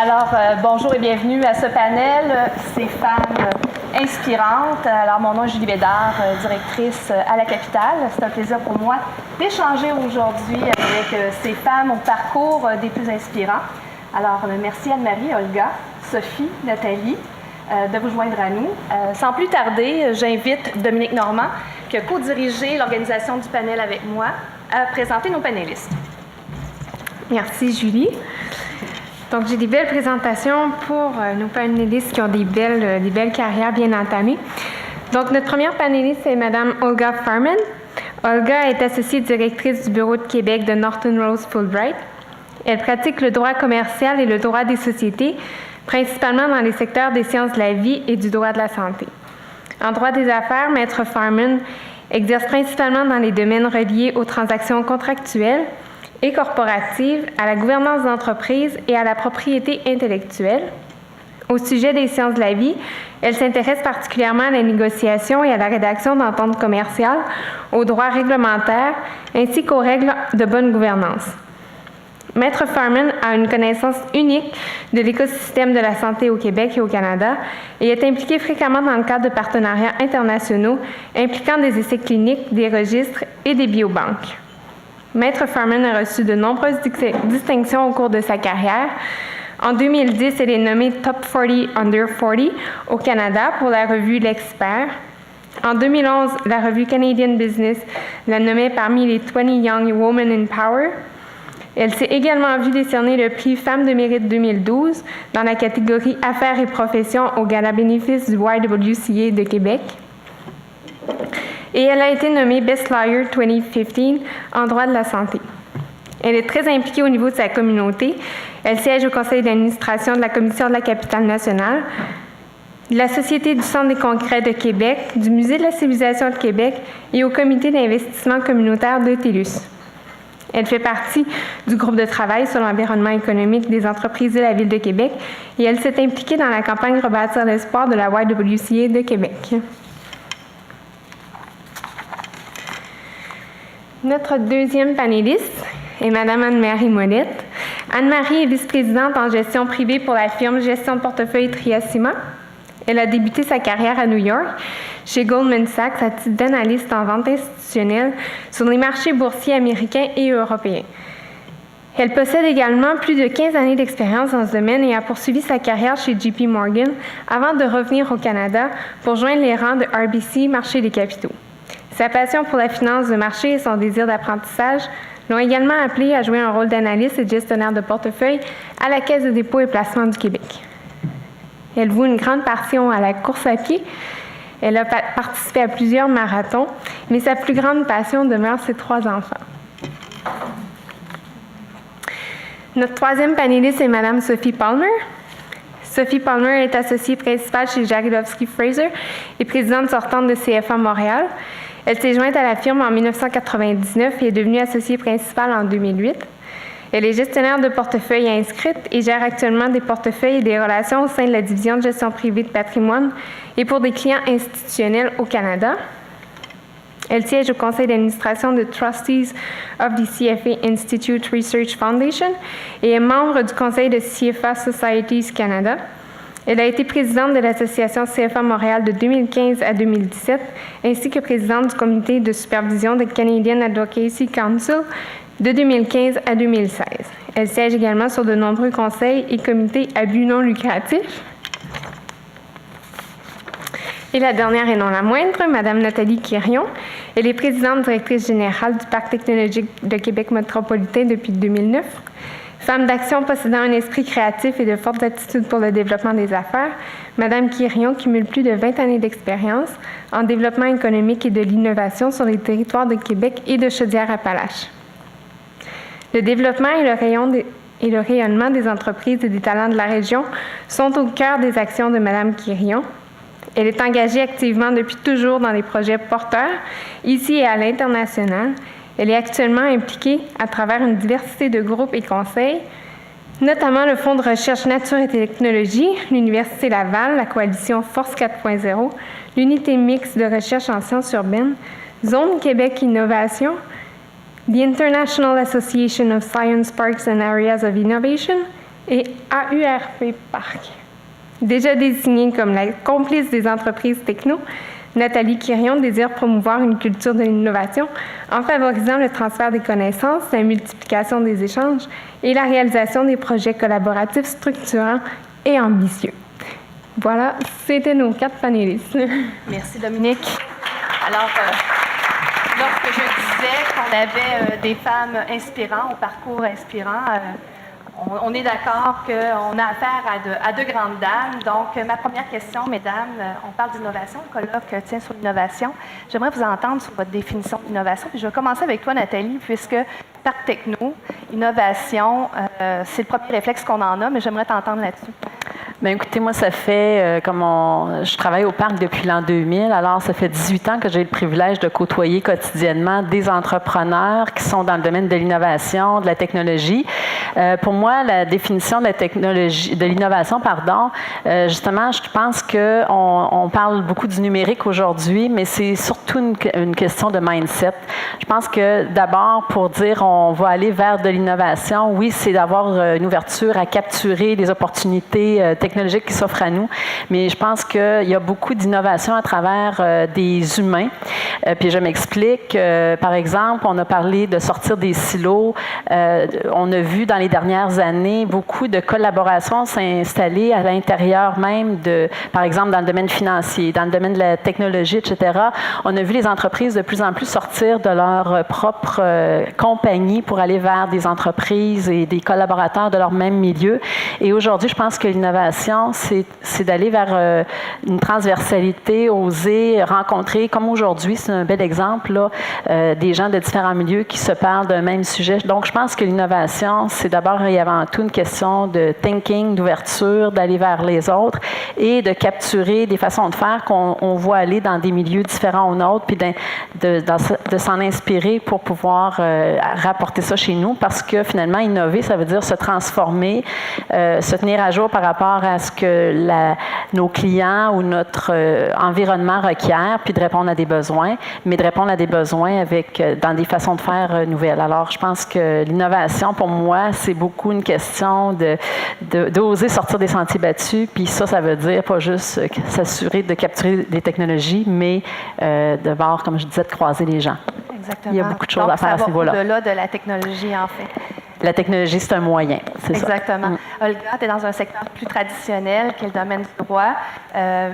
Alors, bonjour et bienvenue à ce panel, ces femmes inspirantes. Alors, mon nom est Julie Bédard, directrice à la Capitale. C'est un plaisir pour moi d'échanger aujourd'hui avec ces femmes au parcours des plus inspirants. Alors, merci Anne-Marie, Olga, Sophie, Nathalie, de vous joindre à nous. Sans plus tarder, j'invite Dominique Normand, qui a co-dirigé l'organisation du panel avec moi, à présenter nos panélistes. Merci Julie. Donc, j'ai des belles présentations pour nos panélistes qui ont des belles carrières bien entamées. Donc, notre première panéliste, c'est Mme Olga Farman. Olga est associée directrice du bureau de Québec de Norton Rose Fulbright. Elle pratique le droit commercial et le droit des sociétés, principalement dans les secteurs des sciences de la vie et du droit de la santé. En droit des affaires, Maître Farman exerce principalement dans les domaines reliés aux transactions contractuelles et corporative, à la gouvernance d'entreprise et à la propriété intellectuelle. Au sujet des sciences de la vie, elle s'intéresse particulièrement à la négociation et à la rédaction d'ententes commerciales, aux droits réglementaires ainsi qu'aux règles de bonne gouvernance. Maître Farman a une connaissance unique de l'écosystème de la santé au Québec et au Canada et est impliqué fréquemment dans le cadre de partenariats internationaux impliquant des essais cliniques, des registres et des biobanques. Maître Farman a reçu de nombreuses distinctions au cours de sa carrière. En 2010, elle est nommée Top 40 Under 40 au Canada pour la revue L'Expert. En 2011, la revue Canadian Business la nommait parmi les 20 Young Women in Power. Elle s'est également vue décerner le prix Femmes de mérite 2012 dans la catégorie Affaires et professions au Gala bénéfice du YWCA de Québec. Et elle a été nommée Best Lawyer 2015 en droit de la santé. Elle est très impliquée au niveau de sa communauté. Elle siège au conseil d'administration de la Commission de la Capitale nationale, de la Société du Centre des congrès de Québec, du Musée de la civilisation de Québec et au comité d'investissement communautaire de TELUS. Elle fait partie du groupe de travail sur l'environnement économique des entreprises de la Ville de Québec et elle s'est impliquée dans la campagne Rebâtir l'espoir de la YWCA de Québec. Notre deuxième panéliste est Mme Anne-Marie Molette. Anne-Marie est vice-présidente en gestion privée pour la firme Gestion de portefeuille Triacima. Elle a débuté sa carrière à New York chez Goldman Sachs à titre d'analyste en vente institutionnelle sur les marchés boursiers américains et européens. Elle possède également plus de 15 années d'expérience dans ce domaine et a poursuivi sa carrière chez JP Morgan avant de revenir au Canada pour joindre les rangs de RBC Marché des capitaux. Sa passion pour la finance de marché et son désir d'apprentissage l'ont également appelée à jouer un rôle d'analyste et de gestionnaire de portefeuille à la Caisse de dépôt et placement du Québec. Elle voue une grande passion à la course à pied. Elle a participé à plusieurs marathons, mais sa plus grande passion demeure ses 3 enfants. Notre troisième panéliste est Mme Sophie Palmer. Sophie Palmer est associée principale chez Jarilowski Fraser et présidente sortante de CFA Montréal. Elle s'est jointe à la firme en 1999 et est devenue associée principale en 2008. Elle est gestionnaire de portefeuille inscrite et gère actuellement des portefeuilles et des relations au sein de la division de gestion privée de patrimoine et pour des clients institutionnels au Canada. Elle siège au conseil d'administration de Trustees of the CFA Institute Research Foundation et est membre du conseil de CFA Societies Canada. Elle a été présidente de l'association CFA Montréal de 2015 à 2017, ainsi que présidente du comité de supervision de Canadian Advocacy Council de 2015 à 2016. Elle siège également sur de nombreux conseils et comités à but non lucratif. Et la dernière et non la moindre, Mme Nathalie Quirion. Elle est présidente directrice générale du Parc technologique de Québec métropolitain depuis 2009. Femme d'action possédant un esprit créatif et de fortes attitudes pour le développement des affaires, Mme Quirion cumule plus de 20 années d'expérience en développement économique et de l'innovation sur les territoires de Québec et de Chaudière-Appalaches. Le développement et le rayonnement des entreprises et des talents de la région sont au cœur des actions de Mme Quirion. Elle est engagée activement depuis toujours dans les projets porteurs, ici et à l'international. Elle est actuellement impliquée à travers une diversité de groupes et conseils, notamment le Fonds de recherche Nature et Technologie, l'Université Laval, la coalition Force 4.0, l'Unité mixte de recherche en sciences urbaines, Zone Québec Innovation, the International Association of Science Parks and Areas of Innovation et AURP Parc. Déjà désignée comme la complice des entreprises techno, Nathalie Quirion désire promouvoir une culture de l'innovation en favorisant le transfert des connaissances, la multiplication des échanges et la réalisation des projets collaboratifs structurants et ambitieux. Voilà, c'était nos 4 panélistes. Merci, Dominique. Alors, lorsque je disais qu'on avait des femmes inspirantes, au parcours inspirant, on est d'accord qu'on a affaire à deux grandes dames. Donc, ma première question, mesdames, on parle d'innovation, le colloque tient sur l'innovation. J'aimerais vous entendre sur votre définition de l'innovation. Puis je vais commencer avec toi, Nathalie, puisque Parc Techno, innovation, c'est le premier réflexe qu'on en a, mais j'aimerais t'entendre là-dessus. Bien, écoutez, moi, ça fait, je travaille au Parc depuis l'an 2000, alors ça fait 18 ans que j'ai le privilège de côtoyer quotidiennement des entrepreneurs qui sont dans le domaine de l'innovation, de la technologie. Pour moi, la définition de la technologie, de l'innovation, justement, je pense qu'on parle beaucoup du numérique aujourd'hui, mais c'est surtout une question de mindset. Je pense que d'abord, pour dire on va aller vers de l'innovation, oui, c'est d'avoir une ouverture à capturer les opportunités technologiques qui s'offrent à nous, mais je pense qu'il y a beaucoup d'innovation à travers des humains. Puis je m'explique. Par exemple, on a parlé de sortir des silos. On a vu dans les dernières années beaucoup de collaborations s'installer à l'intérieur même de, par exemple, dans le domaine financier, dans le domaine de la technologie, etc. On a vu les entreprises de plus en plus sortir de leur propre compagnie pour aller vers des entreprises et des collaborateurs de leur même milieu. Et aujourd'hui, je pense que l'innovation, c'est d'aller vers une transversalité, oser rencontrer, comme aujourd'hui, c'est un bel exemple, là, des gens de différents milieux qui se parlent d'un même sujet. Donc, je pense que l'innovation, c'est d'abord et avant tout une question de thinking, d'ouverture, d'aller vers les autres et de capturer des façons de faire qu'on voit aller dans des milieux différents aux nôtres, puis de s'en inspirer pour pouvoir rapporter ça chez nous, parce que finalement, innover, ça veut dire se transformer, se tenir à jour par rapport à ce que nos clients ou notre environnement requiert, puis de répondre à des besoins, mais de répondre à des besoins dans des façons de faire nouvelles. Alors, je pense que l'innovation, pour moi, c'est beaucoup une question d'oser sortir des sentiers battus, puis ça veut dire pas juste s'assurer de capturer des technologies, mais d'abord, comme je disais, de croiser les gens. Exactement. Il y a beaucoup de choses à faire à ce niveau-là. Au-delà de la technologie, en fait. La technologie, c'est un moyen, c'est ça. Exactement. Olga, tu es dans un secteur plus traditionnel, qui est le domaine du droit,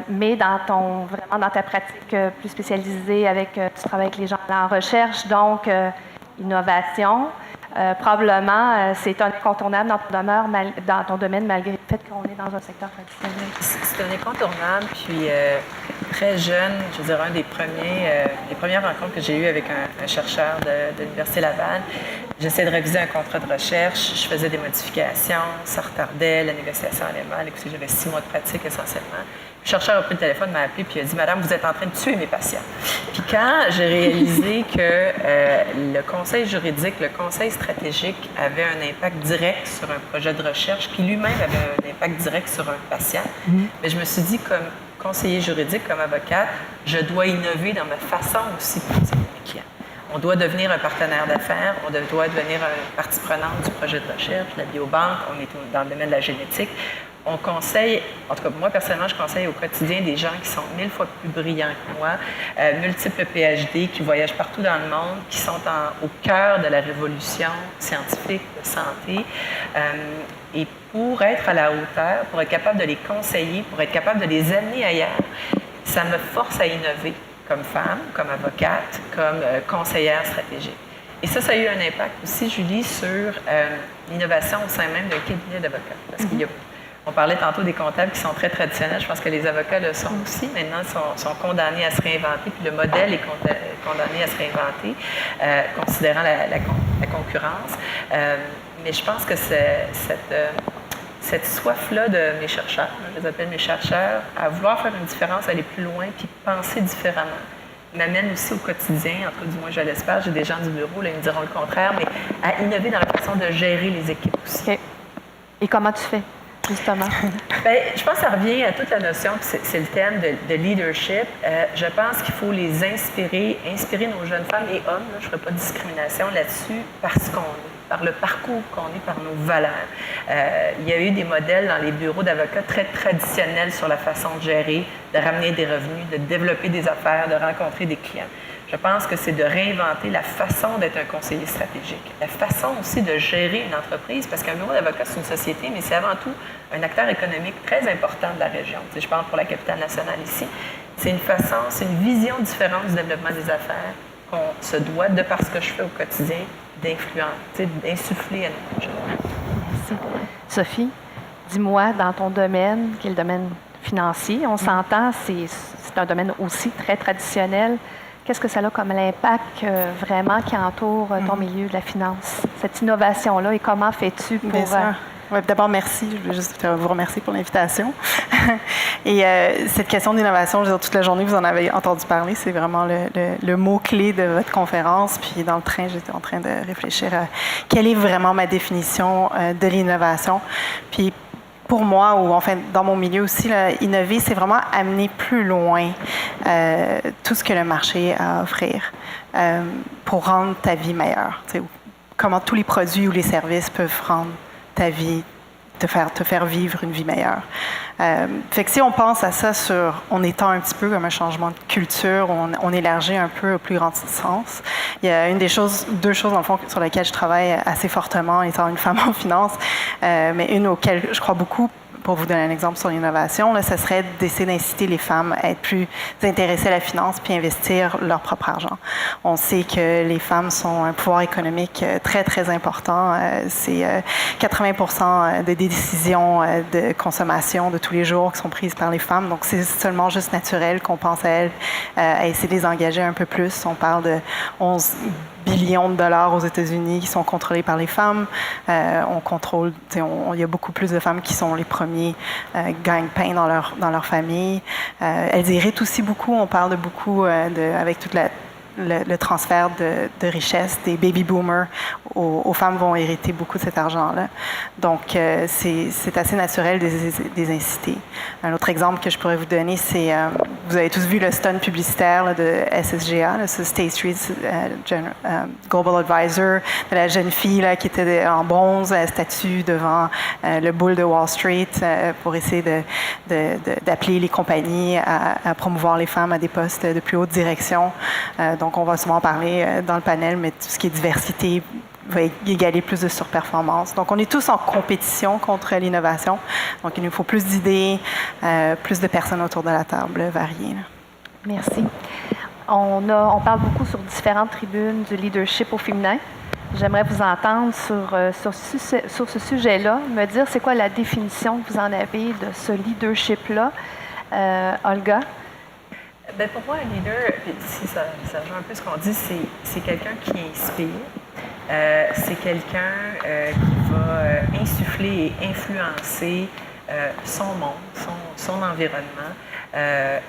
mais vraiment dans ta pratique plus spécialisée, tu travailles avec les gens en recherche, donc innovation. Probablement, c'est un incontournable dans ton domaine, malgré le fait qu'on est dans un secteur traditionnel. C'est un incontournable, puis très jeune, je veux dire, un des premières rencontres que j'ai eues avec un chercheur de l'Université Laval. J'essayais de réviser un contrat de recherche, je faisais des modifications, ça retardait, la négociation allait mal. Écoutez, j'avais 6 mois de pratique essentiellement. Le chercheur a pris le téléphone, m'a appelé, puis il a dit « Madame, vous êtes en train de tuer mes patients. » Puis quand j'ai réalisé que le conseil juridique, le conseil stratégique avait un impact direct sur un projet de recherche, qui lui-même avait un impact direct sur un patient, mais je me suis dit, comme conseiller juridique, comme avocate, je dois innover dans ma façon aussi de conseiller mes clients. On doit devenir un partenaire d'affaires, on doit devenir une partie prenante du projet de recherche, la biobanque, on est dans le domaine de la génétique. On conseille, en tout cas moi personnellement, je conseille au quotidien des gens qui sont 1000 fois plus brillants que moi, multiples PhD, qui voyagent partout dans le monde, qui sont au cœur de la révolution scientifique de santé. Et pour être à la hauteur, pour être capable de les conseiller, pour être capable de les amener ailleurs, ça me force à innover comme femme, comme avocate, comme conseillère stratégique. Et ça a eu un impact aussi, Julie, sur l'innovation au sein même d'un cabinet d'avocats. Parce on parlait tantôt des comptables qui sont très traditionnels. Je pense que les avocats le sont aussi. Maintenant, sont condamnés à se réinventer. Puis le modèle est condamné à se réinventer, considérant la concurrence. Mais je pense que cette soif-là de mes chercheurs, je les appelle mes chercheurs, à vouloir faire une différence, aller plus loin, puis penser différemment, m'amène aussi au quotidien, en tout cas du moins je l'espère, j'ai des gens du bureau, là, ils me diront le contraire, mais à innover dans la façon de gérer les équipes aussi. Okay. Et comment tu fais, justement? Bien, je pense que ça revient à toute la notion, puis c'est le thème de leadership. Je pense qu'il faut les inspirer nos jeunes femmes et hommes, là, je ne ferai pas de discrimination là-dessus, parce qu'on est. par le parcours qu'on est, par nos valeurs. Il y a eu des modèles dans les bureaux d'avocats très traditionnels sur la façon de gérer, de ramener des revenus, de développer des affaires, de rencontrer des clients. Je pense que c'est de réinventer la façon d'être un conseiller stratégique, la façon aussi de gérer une entreprise, parce qu'un bureau d'avocat, c'est une société, mais c'est avant tout un acteur économique très important de la région. Tu sais, je parle pour la capitale nationale ici. C'est une façon, c'est une vision différente du développement des affaires qu'on se doit, de par ce que je fais au quotidien, d'insuffler à nos gens. Merci. Sophie, dis-moi, dans ton domaine, qui est le domaine financier, on s'entend, c'est un domaine aussi très traditionnel. Qu'est-ce que ça a comme l'impact vraiment qui entoure ton milieu de la finance, cette innovation-là, et comment fais-tu pour... Bien sûr. Ouais, d'abord, merci. Je veux juste vous remercier pour l'invitation. Et cette question d'innovation, je veux dire, toute la journée, vous en avez entendu parler. C'est vraiment le mot-clé de votre conférence. Puis dans le train, j'étais en train de réfléchir à quelle est vraiment ma définition de l'innovation. Puis pour moi, ou enfin dans mon milieu aussi, là, innover, c'est vraiment amener plus loin tout ce que le marché a à offrir pour rendre ta vie meilleure. Tu sais, comment tous les produits ou les services peuvent rendre ta vie, te faire vivre une vie meilleure. Fait que si on pense à ça on étend un petit peu comme un changement de culture, on élargit un peu au plus grand sens. Il y a deux choses dans le fond sur lesquelles je travaille assez fortement étant une femme en finance, mais une auquel je crois beaucoup. Pour vous donner un exemple sur l'innovation, ce serait d'essayer d'inciter les femmes à être plus intéressées à la finance puis investir leur propre argent. On sait que les femmes sont un pouvoir économique très, très important. C'est 80% des décisions de consommation de tous les jours qui sont prises par les femmes. Donc, c'est seulement juste naturel qu'on pense à elles, à essayer de les engager un peu plus. On parle de 11 billions de dollars aux États-Unis qui sont contrôlés par les femmes. On contrôle, il y a beaucoup plus de femmes qui sont les premiers gagne-pain dans leur famille. Elles héritent aussi beaucoup. On parle de beaucoup avec toute le transfert de richesse des baby boomers aux femmes vont hériter beaucoup de cet argent-là. Donc, c'est assez naturel de les inciter. Un autre exemple que je pourrais vous donner, c'est, vous avez tous vu le stunt publicitaire là, de SSGA, là, State Street Global Advisor, de la jeune fille là, qui était en bronze, statue devant le bull de Wall Street pour essayer d'appeler les compagnies à promouvoir les femmes à des postes de plus haute direction. Donc, on va souvent en parler dans le panel, mais tout ce qui est diversité va égaler plus de surperformance. Donc, on est tous en compétition contre l'innovation. Donc, il nous faut plus d'idées, plus de personnes autour de la table variées. Là. Merci. On parle beaucoup sur différentes tribunes du leadership au féminin. J'aimerais vous entendre sur ce sujet-là, me dire c'est quoi la définition que vous en avez de ce leadership-là. Olga? Bien, pour moi, un leader, puis si ça rejoint un peu ce qu'on dit, c'est quelqu'un qui inspire. C'est quelqu'un qui va insuffler et influencer son monde, son environnement,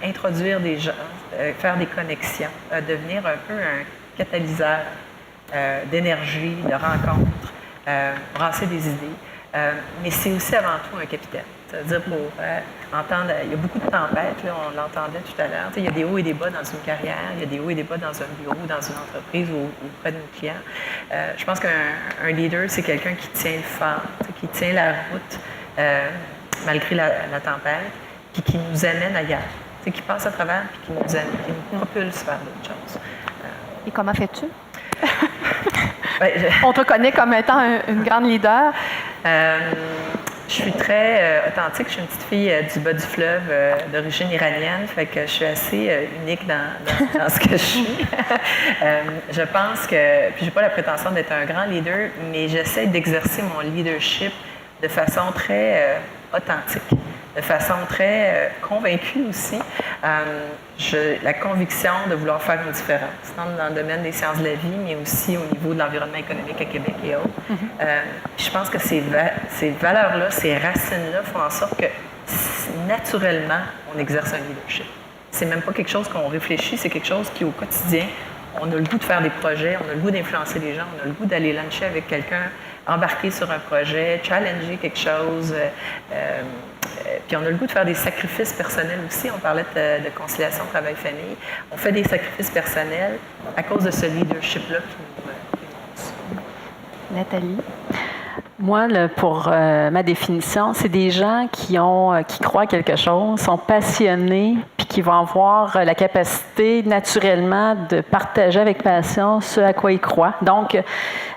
introduire des gens, faire des connexions, devenir un peu un catalyseur d'énergie, de rencontres, brasser des idées. Mais c'est aussi avant tout un capitaine. C'est-à-dire pour entendre, il y a beaucoup de tempêtes, là, on l'entendait tout à l'heure. Il y a des hauts et des bas dans une carrière, il y a des hauts et des bas dans un bureau, dans une entreprise ou auprès de nos clients. Je pense qu'un leader, c'est quelqu'un qui tient le phare, qui tient la route malgré la tempête, puis qui nous amène ailleurs, qui passe à travers, puis qui nous propulse vers d'autres choses. Et comment fais-tu? On te connaît comme étant une grande leader. Je suis très authentique. Je suis une petite fille du bas du fleuve d'origine iranienne, fait que je suis assez unique dans ce que je suis. Je pense que, puis j'ai pas la prétention d'être un grand leader, mais j'essaie d'exercer mon leadership de façon très authentique, de façon très convaincue aussi. La conviction de vouloir faire une différence, tant dans le domaine des sciences de la vie, mais aussi au niveau de l'environnement économique à Québec et autres. Je pense que ces valeurs-là, ces racines-là font en sorte que naturellement, on exerce un leadership. C'est même pas quelque chose qu'on réfléchit, c'est quelque chose qui, au quotidien, on a le goût de faire des projets, on a le goût d'influencer les gens, on a le goût d'aller luncher avec quelqu'un, embarquer sur un projet, challenger quelque chose. Puis on a le goût de faire des sacrifices personnels aussi. On parlait de conciliation travail-famille. On fait des sacrifices personnels à cause de ce leadership-là qui nous montre. Nathalie? Moi, pour ma définition, c'est des gens qui croient quelque chose, sont passionnés, puis qui vont avoir la capacité naturellement de partager avec passion ce à quoi ils croient. Donc,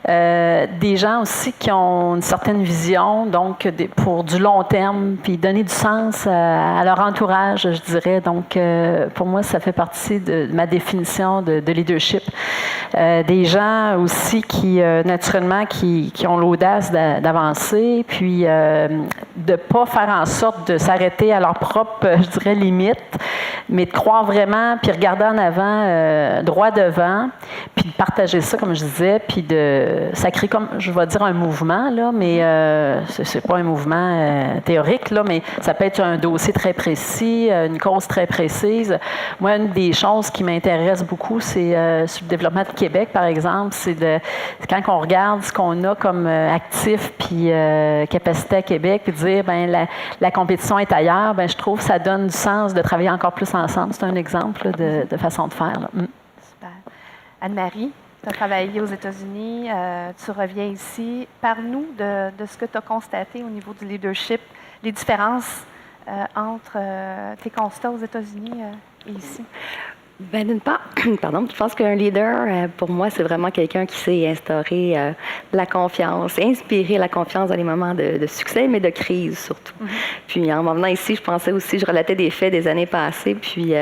des gens aussi qui ont une certaine vision, donc pour du long terme, puis donner du sens à leur entourage, je dirais. Donc, pour moi, ça fait partie de ma définition de leadership. Des gens aussi qui, naturellement, qui ont l'audace d'avancer, puis de ne pas faire en sorte de s'arrêter à leur propre, je dirais, limite, mais de croire vraiment, puis regarder en avant, droit devant, puis de partager ça, comme je disais, puis ça crée comme, je vais dire un mouvement, là, mais c'est pas un mouvement théorique, là, mais ça peut être un dossier très précis, une cause très précise. Moi, une des choses qui m'intéresse beaucoup, c'est sur le développement de Québec, par exemple, c'est quand on regarde ce qu'on a comme actif puis capacité à Québec, puis dire, ben la compétition est ailleurs, ben je trouve que ça donne du sens de travailler encore plus ensemble. C'est un exemple là, de façon de faire. Là. Super. Anne-Marie, tu as travaillé aux États-Unis, tu reviens ici. Parle-nous de ce que tu as constaté au niveau du leadership, les différences entre tes constats aux États-Unis et ici. Ben, d'une part, pardon, je pense qu'un leader, pour moi, c'est vraiment quelqu'un qui sait instaurer la confiance, inspirer la confiance dans les moments de succès, mais de crise surtout. Puis en m'en venant ici, je pensais aussi, je relatais des faits des années passées. Puis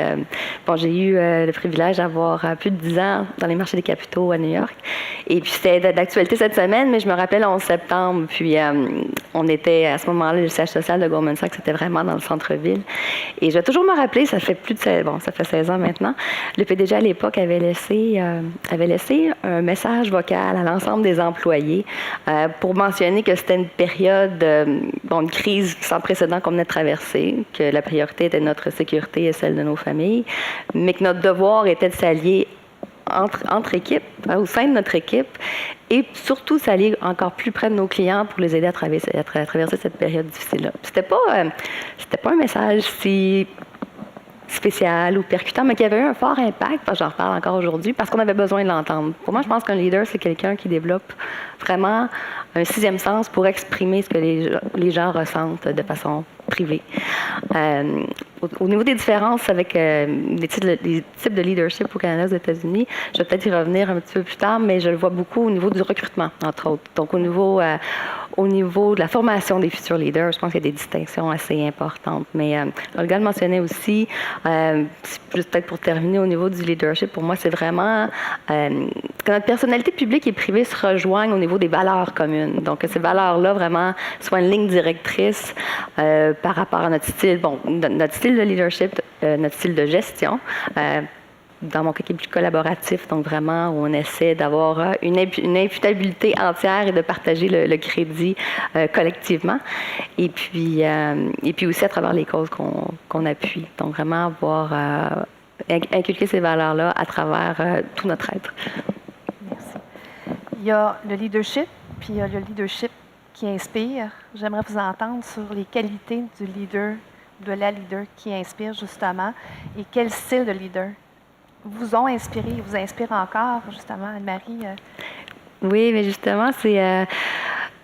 bon, j'ai eu le privilège d'avoir plus de 10 ans dans les marchés des capitaux à New York. Et puis c'était d'actualité cette semaine, mais je me rappelle le 11 septembre. Puis on était à ce moment-là, le siège social de Goldman Sachs, c'était vraiment dans le centre-ville. Et je vais toujours me rappeler, ça fait 16 ans maintenant. Le PDG à l'époque avait laissé un message vocal à l'ensemble des employés pour mentionner que c'était une période, une crise sans précédent qu'on venait de traverser, que la priorité était notre sécurité et celle de nos familles, mais que notre devoir était de s'allier entre équipes, au sein de notre équipe, et surtout s'allier encore plus près de nos clients pour les aider à traverser cette période difficile-là. C'était pas un message si spécial ou percutant, mais qui avait eu un fort impact, j'en reparle encore aujourd'hui, parce qu'on avait besoin de l'entendre. Pour moi, je pense qu'un leader, c'est quelqu'un qui développe vraiment un sixième sens pour exprimer ce que les gens ressentent de façon privée. Au niveau des différences avec les types de leadership au Canada et aux États-Unis, je vais peut-être y revenir un petit peu plus tard, mais je le vois beaucoup au niveau du recrutement, entre autres. Donc, au niveau de la formation des futurs leaders, je pense qu'il y a des distinctions assez importantes. Mais Olga le mentionnait aussi, juste peut-être pour terminer, au niveau du leadership, pour moi, c'est vraiment que notre personnalité publique et privée se rejoignent au niveau des valeurs communes. Donc, que ces valeurs-là, vraiment, soient une ligne directrice par rapport à notre style, notre style de leadership, notre style de gestion. Dans mon cas, qui est plus collaboratif, donc vraiment, où on essaie d'avoir une imputabilité entière et de partager le crédit collectivement. Et puis aussi à travers les causes qu'on appuie. Donc vraiment avoir inculquer ces valeurs-là à travers tout notre être. Merci. Il y a le leadership, puis il y a le leadership qui inspire. J'aimerais vous entendre sur les qualités du leader, de la leader qui inspire justement, et quel style de leader vous ont inspiré, vous inspire encore, justement, Anne-Marie? Oui, mais justement, c'est...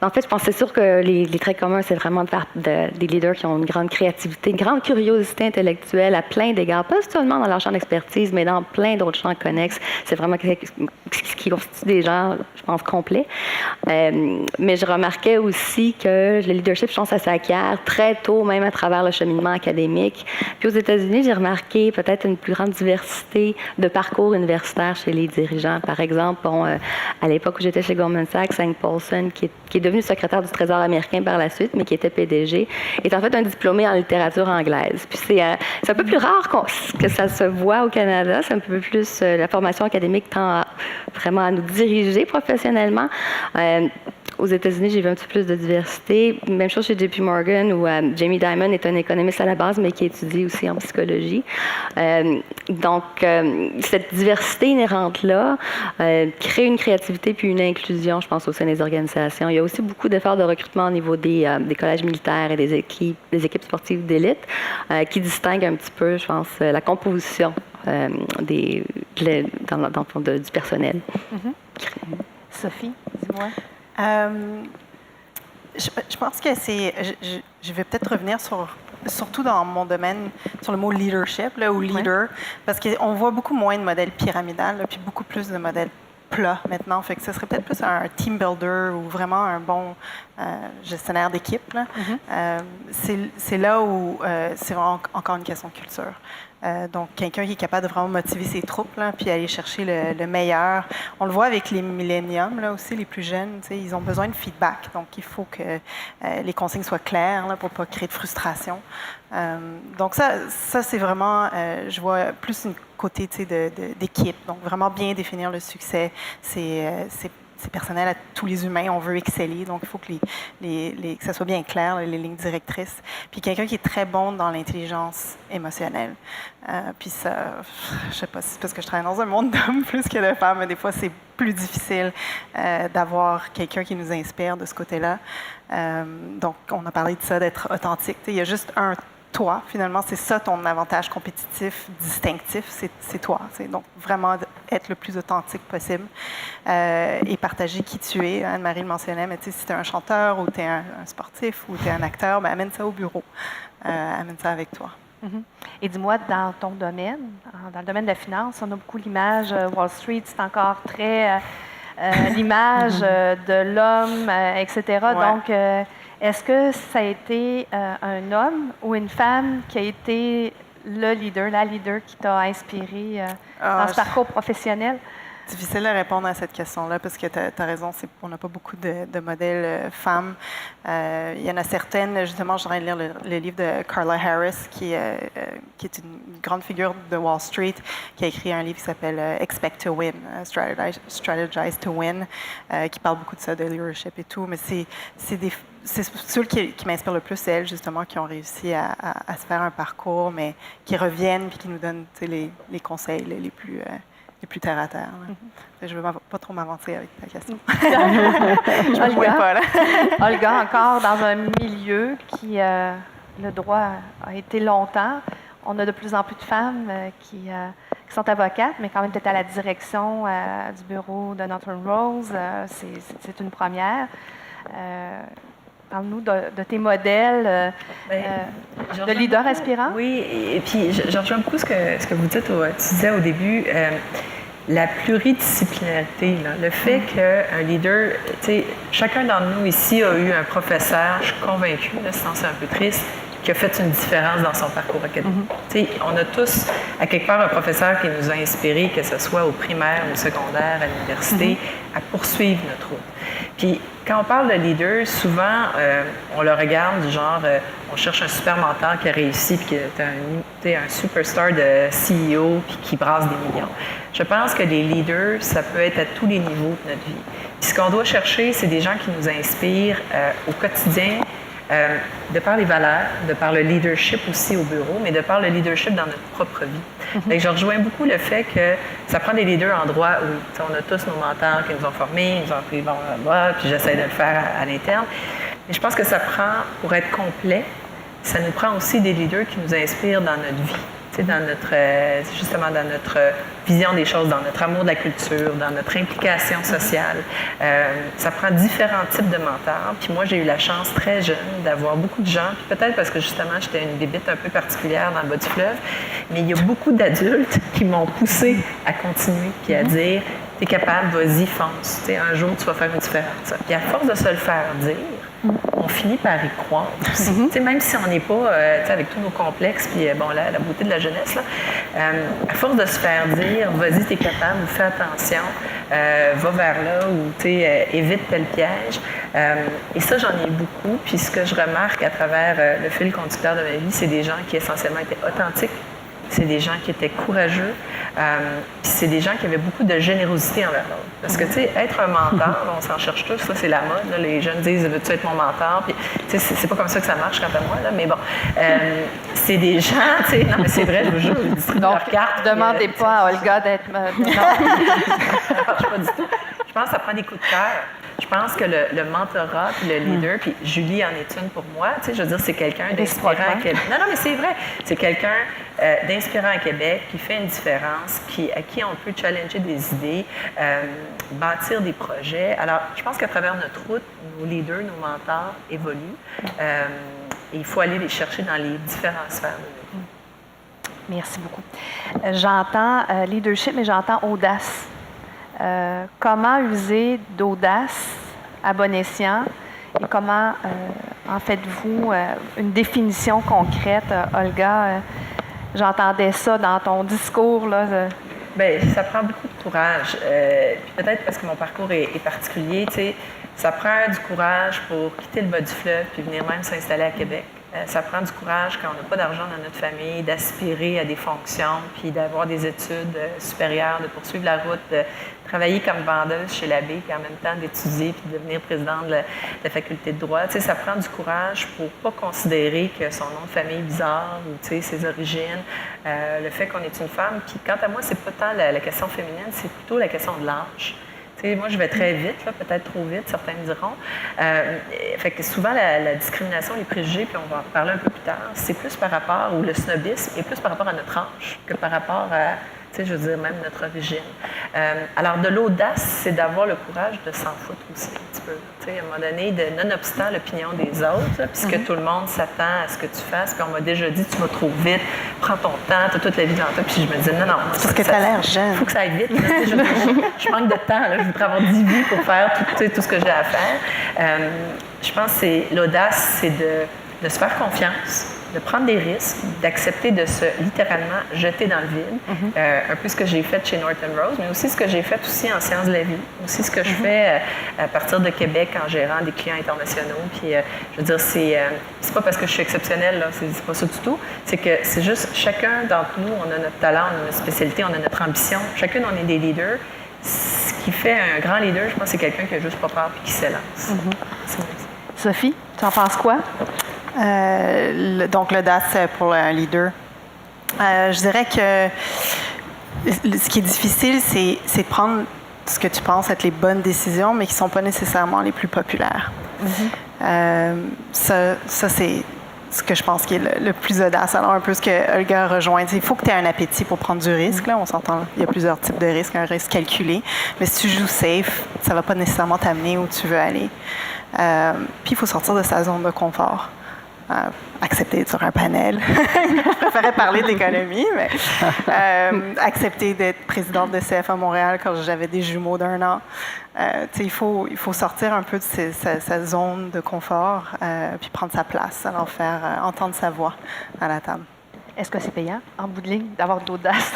En fait, je pense que c'est sûr que les traits communs, c'est vraiment des leaders qui ont une grande créativité, une grande curiosité intellectuelle à plein d'égards, pas seulement dans leur champ d'expertise, mais dans plein d'autres champs connexes. C'est vraiment ce qui constitue des gens, je pense, complets. Mais je remarquais aussi que le leadership, je pense, ça s'acquiert très tôt, même à travers le cheminement académique. Puis aux États-Unis, j'ai remarqué peut-être une plus grande diversité de parcours universitaires chez les dirigeants. Par exemple, à l'époque où j'étais chez Goldman Sachs, Hank Paulson, qui est devenu secrétaire du Trésor américain par la suite, mais qui était PDG, est en fait un diplômé en littérature anglaise. Puis c'est un peu plus rare que ça se voit au Canada. C'est un peu plus... la formation académique tend vraiment à nous diriger professionnellement. Aux États-Unis, j'ai vu un petit peu plus de diversité. Même chose chez JP Morgan, où Jamie Dimon est un économiste à la base, mais qui étudie aussi en psychologie. Donc, cette diversité inhérente-là crée une créativité puis une inclusion, je pense, au sein des organisations. Il y a aussi beaucoup d'efforts de recrutement au niveau des collèges militaires et des équipes sportives d'élite qui distinguent un petit peu, je pense, la composition du personnel. Sophie, dis-moi. Je pense que c'est... Je vais peut-être revenir surtout dans mon domaine, sur le mot leadership là, ou leader, parce qu'on voit beaucoup moins de modèles pyramidales, là, puis beaucoup plus de modèles plats maintenant. Fait que ce serait peut-être plus un team builder ou vraiment un bon gestionnaire d'équipe. Là. C'est là où c'est vraiment encore une question de culture. Donc, quelqu'un qui est capable de vraiment motiver ses troupes, là, puis aller chercher le meilleur. On le voit avec les milléniums, là aussi, les plus jeunes, ils ont besoin de feedback. Donc, il faut que les consignes soient claires là, pour ne pas créer de frustration. Donc, ça c'est vraiment, je vois plus une côté d'équipe. Donc, vraiment bien définir le succès. C'est personnel à tous les humains, on veut exceller, donc il faut que que ça soit bien clair, les lignes directrices. Puis quelqu'un qui est très bon dans l'intelligence émotionnelle. Puis ça, je sais pas si c'est parce que je travaille dans un monde d'hommes plus que de femmes, mais des fois c'est plus difficile d'avoir quelqu'un qui nous inspire de ce côté-là. Donc on a parlé de ça, d'être authentique. Il y a juste un toi, finalement, c'est ça ton avantage compétitif, distinctif, c'est toi. Donc, vraiment être le plus authentique possible et partager qui tu es. Anne-Marie le mentionnait, mais si tu es un chanteur ou tu es un sportif ou tu es un acteur, ben, amène ça au bureau. Amène ça avec toi. Mm-hmm. Et dis-moi, dans ton domaine, dans le domaine de la finance, on a beaucoup l'image Wall Street, c'est encore très l'image de l'homme, etc. Ouais. Donc, est-ce que ça a été un homme ou une femme qui a été le leader, la leader qui t'a inspiré dans ce parcours professionnel? Difficile de répondre à cette question-là parce que tu as raison, on n'a pas beaucoup de modèles femmes. Il y en a certaines, justement, je voudrais lire le livre de Carla Harris, qui est une grande figure de Wall Street, qui a écrit un livre qui s'appelle Expect to Win, Strategize to Win, qui parle beaucoup de ça, de leadership et tout. Mais c'est ceux qui m'inspirent le plus, c'est elles, justement, qui ont réussi à se faire un parcours, mais qui reviennent et qui nous donnent les conseils les plus terre à terre. Je ne veux pas trop m'avancer avec ta question. Je ne Olga, pas, là. Olga, encore dans un milieu qui, le droit a été longtemps. On a de plus en plus de femmes qui sont avocates, mais quand même peut-être à la direction du bureau de Norton Rose. C'est une première. Parle-nous de tes modèles de leaders aspirants. Oui, et puis je rejoins beaucoup ce que vous dites, tu disais au début, la pluridisciplinarité, là, le fait qu'un leader, chacun d'entre nous ici a eu un professeur, je suis convaincue, sinon c'est un peu triste, qui a fait une différence dans son parcours académique. On a tous, à quelque part, un professeur qui nous a inspirés, que ce soit au primaire, au secondaire, à l'université, à poursuivre notre route. Puis, quand on parle de leader, souvent, on le regarde du genre, on cherche un super mentor qui a réussi, puis qui est un superstar de CEO, puis qui brasse des millions. Je pense que les leaders, ça peut être à tous les niveaux de notre vie. Puis, ce qu'on doit chercher, c'est des gens qui nous inspirent au quotidien, de par les valeurs, de par le leadership aussi au bureau, mais de par le leadership dans notre propre vie. Donc, je rejoins beaucoup le fait que ça prend des leaders en droit où on a tous nos mentors qui nous ont formés, ils nous ont appris, puis j'essaie de le faire à l'interne. Mais je pense que ça prend, pour être complet, ça nous prend aussi des leaders qui nous inspirent dans notre vie. Justement dans notre vision des choses, dans notre amour de la culture, dans notre implication sociale. Ça prend différents types de mentors. Puis moi, j'ai eu la chance très jeune d'avoir beaucoup de gens, puis peut-être parce que justement, j'étais une bébite un peu particulière dans le bas du fleuve, mais il y a beaucoup d'adultes qui m'ont poussé à continuer, puis à dire, t'es capable, vas-y, fonce. Un jour, tu vas faire une différence. Puis à force de se le faire dire, on finit par y croire aussi. Même si on n'est pas, avec tous nos complexes, puis la beauté de la jeunesse, là, à force de se faire dire, vas-y, t'es capable, ou fais attention, va vers là, ou évite tel piège. Et ça, j'en ai beaucoup. Puis ce que je remarque à travers le fil conducteur de ma vie, c'est des gens qui essentiellement étaient authentiques. C'est des gens qui étaient courageux, puis c'est des gens qui avaient beaucoup de générosité envers l'autre. Parce que, être un mentor, on s'en cherche tous, ça, c'est la mode. Là, les jeunes disent, veux-tu être mon mentor? Puis, c'est pas comme ça que ça marche, quant à moi, là, mais bon, c'est des gens, non, mais c'est vrai, je vous jure, ils distribuent leurs cartes. Demandez pas à Olga d'être... Ça marche pas du tout. Je pense que ça prend des coups de cœur. Je pense que le mentorat, puis le leader, puis Julie en est une pour moi. Tu sais, je veux dire, c'est quelqu'un d'inspirant à Québec. Non, mais c'est vrai. C'est quelqu'un d'inspirant à Québec qui fait une différence, à qui on peut challenger des idées, bâtir des projets. Alors, je pense qu'à travers notre route, nos leaders, nos mentors évoluent. Et il faut aller les chercher dans les différentes sphères de notre vie. Merci beaucoup. J'entends leadership, mais j'entends audace. Comment user d'audace à bon escient et comment en faites-vous une définition concrète, Olga? J'entendais ça dans ton discours, là. Bien, ça prend beaucoup de courage. Puis peut-être parce que mon parcours est particulier, tu sais, ça prend du courage pour quitter le bas du fleuve puis venir même s'installer à Québec. Ça prend du courage quand on n'a pas d'argent dans notre famille, d'aspirer à des fonctions, puis d'avoir des études supérieures, de poursuivre la route, de travailler comme vendeuse chez l'abbé, puis en même temps d'étudier, puis de devenir présidente de la faculté de droit. Tu sais, ça prend du courage pour pas considérer que son nom de famille est bizarre ou tu sais, ses origines, le fait qu'on est une femme. Puis quant à moi, c'est pas tant la question féminine, c'est plutôt la question de l'âge. T'sais, moi, je vais très vite, là, peut-être trop vite, certains me diront. Fait que souvent, la discrimination, les préjugés, puis on va en parler un peu plus tard, c'est plus par rapport, ou le snobisme est plus par rapport à notre âge que par rapport à, je veux dire, même notre origine. Alors, de l'audace, c'est d'avoir le courage de s'en foutre aussi un petit peu. À un moment donné, nonobstant l'opinion des autres, puisque tout le monde s'attend à ce que tu fasses, puis on m'a déjà dit, tu vas trop vite, prends ton temps, tu as toute la vie dans toi, puis je me dis, non. Parce que tu as l'air jeune. Il faut que ça aille vite. Je manque de temps, là, je voudrais avoir 10 vies pour faire tout ce que j'ai à faire. Je pense que l'audace, c'est de se faire confiance, de prendre des risques, d'accepter de se littéralement jeter dans le vide. Un peu ce que j'ai fait chez Norton Rose, mais aussi ce que j'ai fait aussi en sciences de la vie, aussi ce que je fais à partir de Québec en gérant des clients internationaux. Puis, je veux dire, c'est pas parce que je suis exceptionnelle, là, c'est pas ça du tout. C'est que c'est juste chacun d'entre nous, on a notre talent, on a notre spécialité, on a notre ambition. Chacune, on est des leaders. Ce qui fait un grand leader, je pense, c'est quelqu'un qui n'a juste pas peur et qui s'élance. Sophie, tu en penses quoi? Donc, l'audace pour un leader. Je dirais que ce qui est difficile, c'est de prendre ce que tu penses être les bonnes décisions, mais qui ne sont pas nécessairement les plus populaires. Ça, c'est ce que je pense qui est le plus audace. Alors, un peu ce que Olga rejoint. Il faut que tu aies un appétit pour prendre du risque. Là, on s'entend, il y a plusieurs types de risques. Un risque calculé. Mais si tu joues safe, ça ne va pas nécessairement t'amener où tu veux aller. Puis, il faut sortir de sa zone de confort. Accepter d'être sur un panel. Je préférais parler de l'économie, mais accepter d'être présidente de CFA Montréal quand j'avais des jumeaux d'1 an. Il faut sortir un peu de sa zone de confort puis prendre sa place, alors faire entendre sa voix à la table. Est-ce que c'est payant, en bout de ligne, d'avoir de l'audace?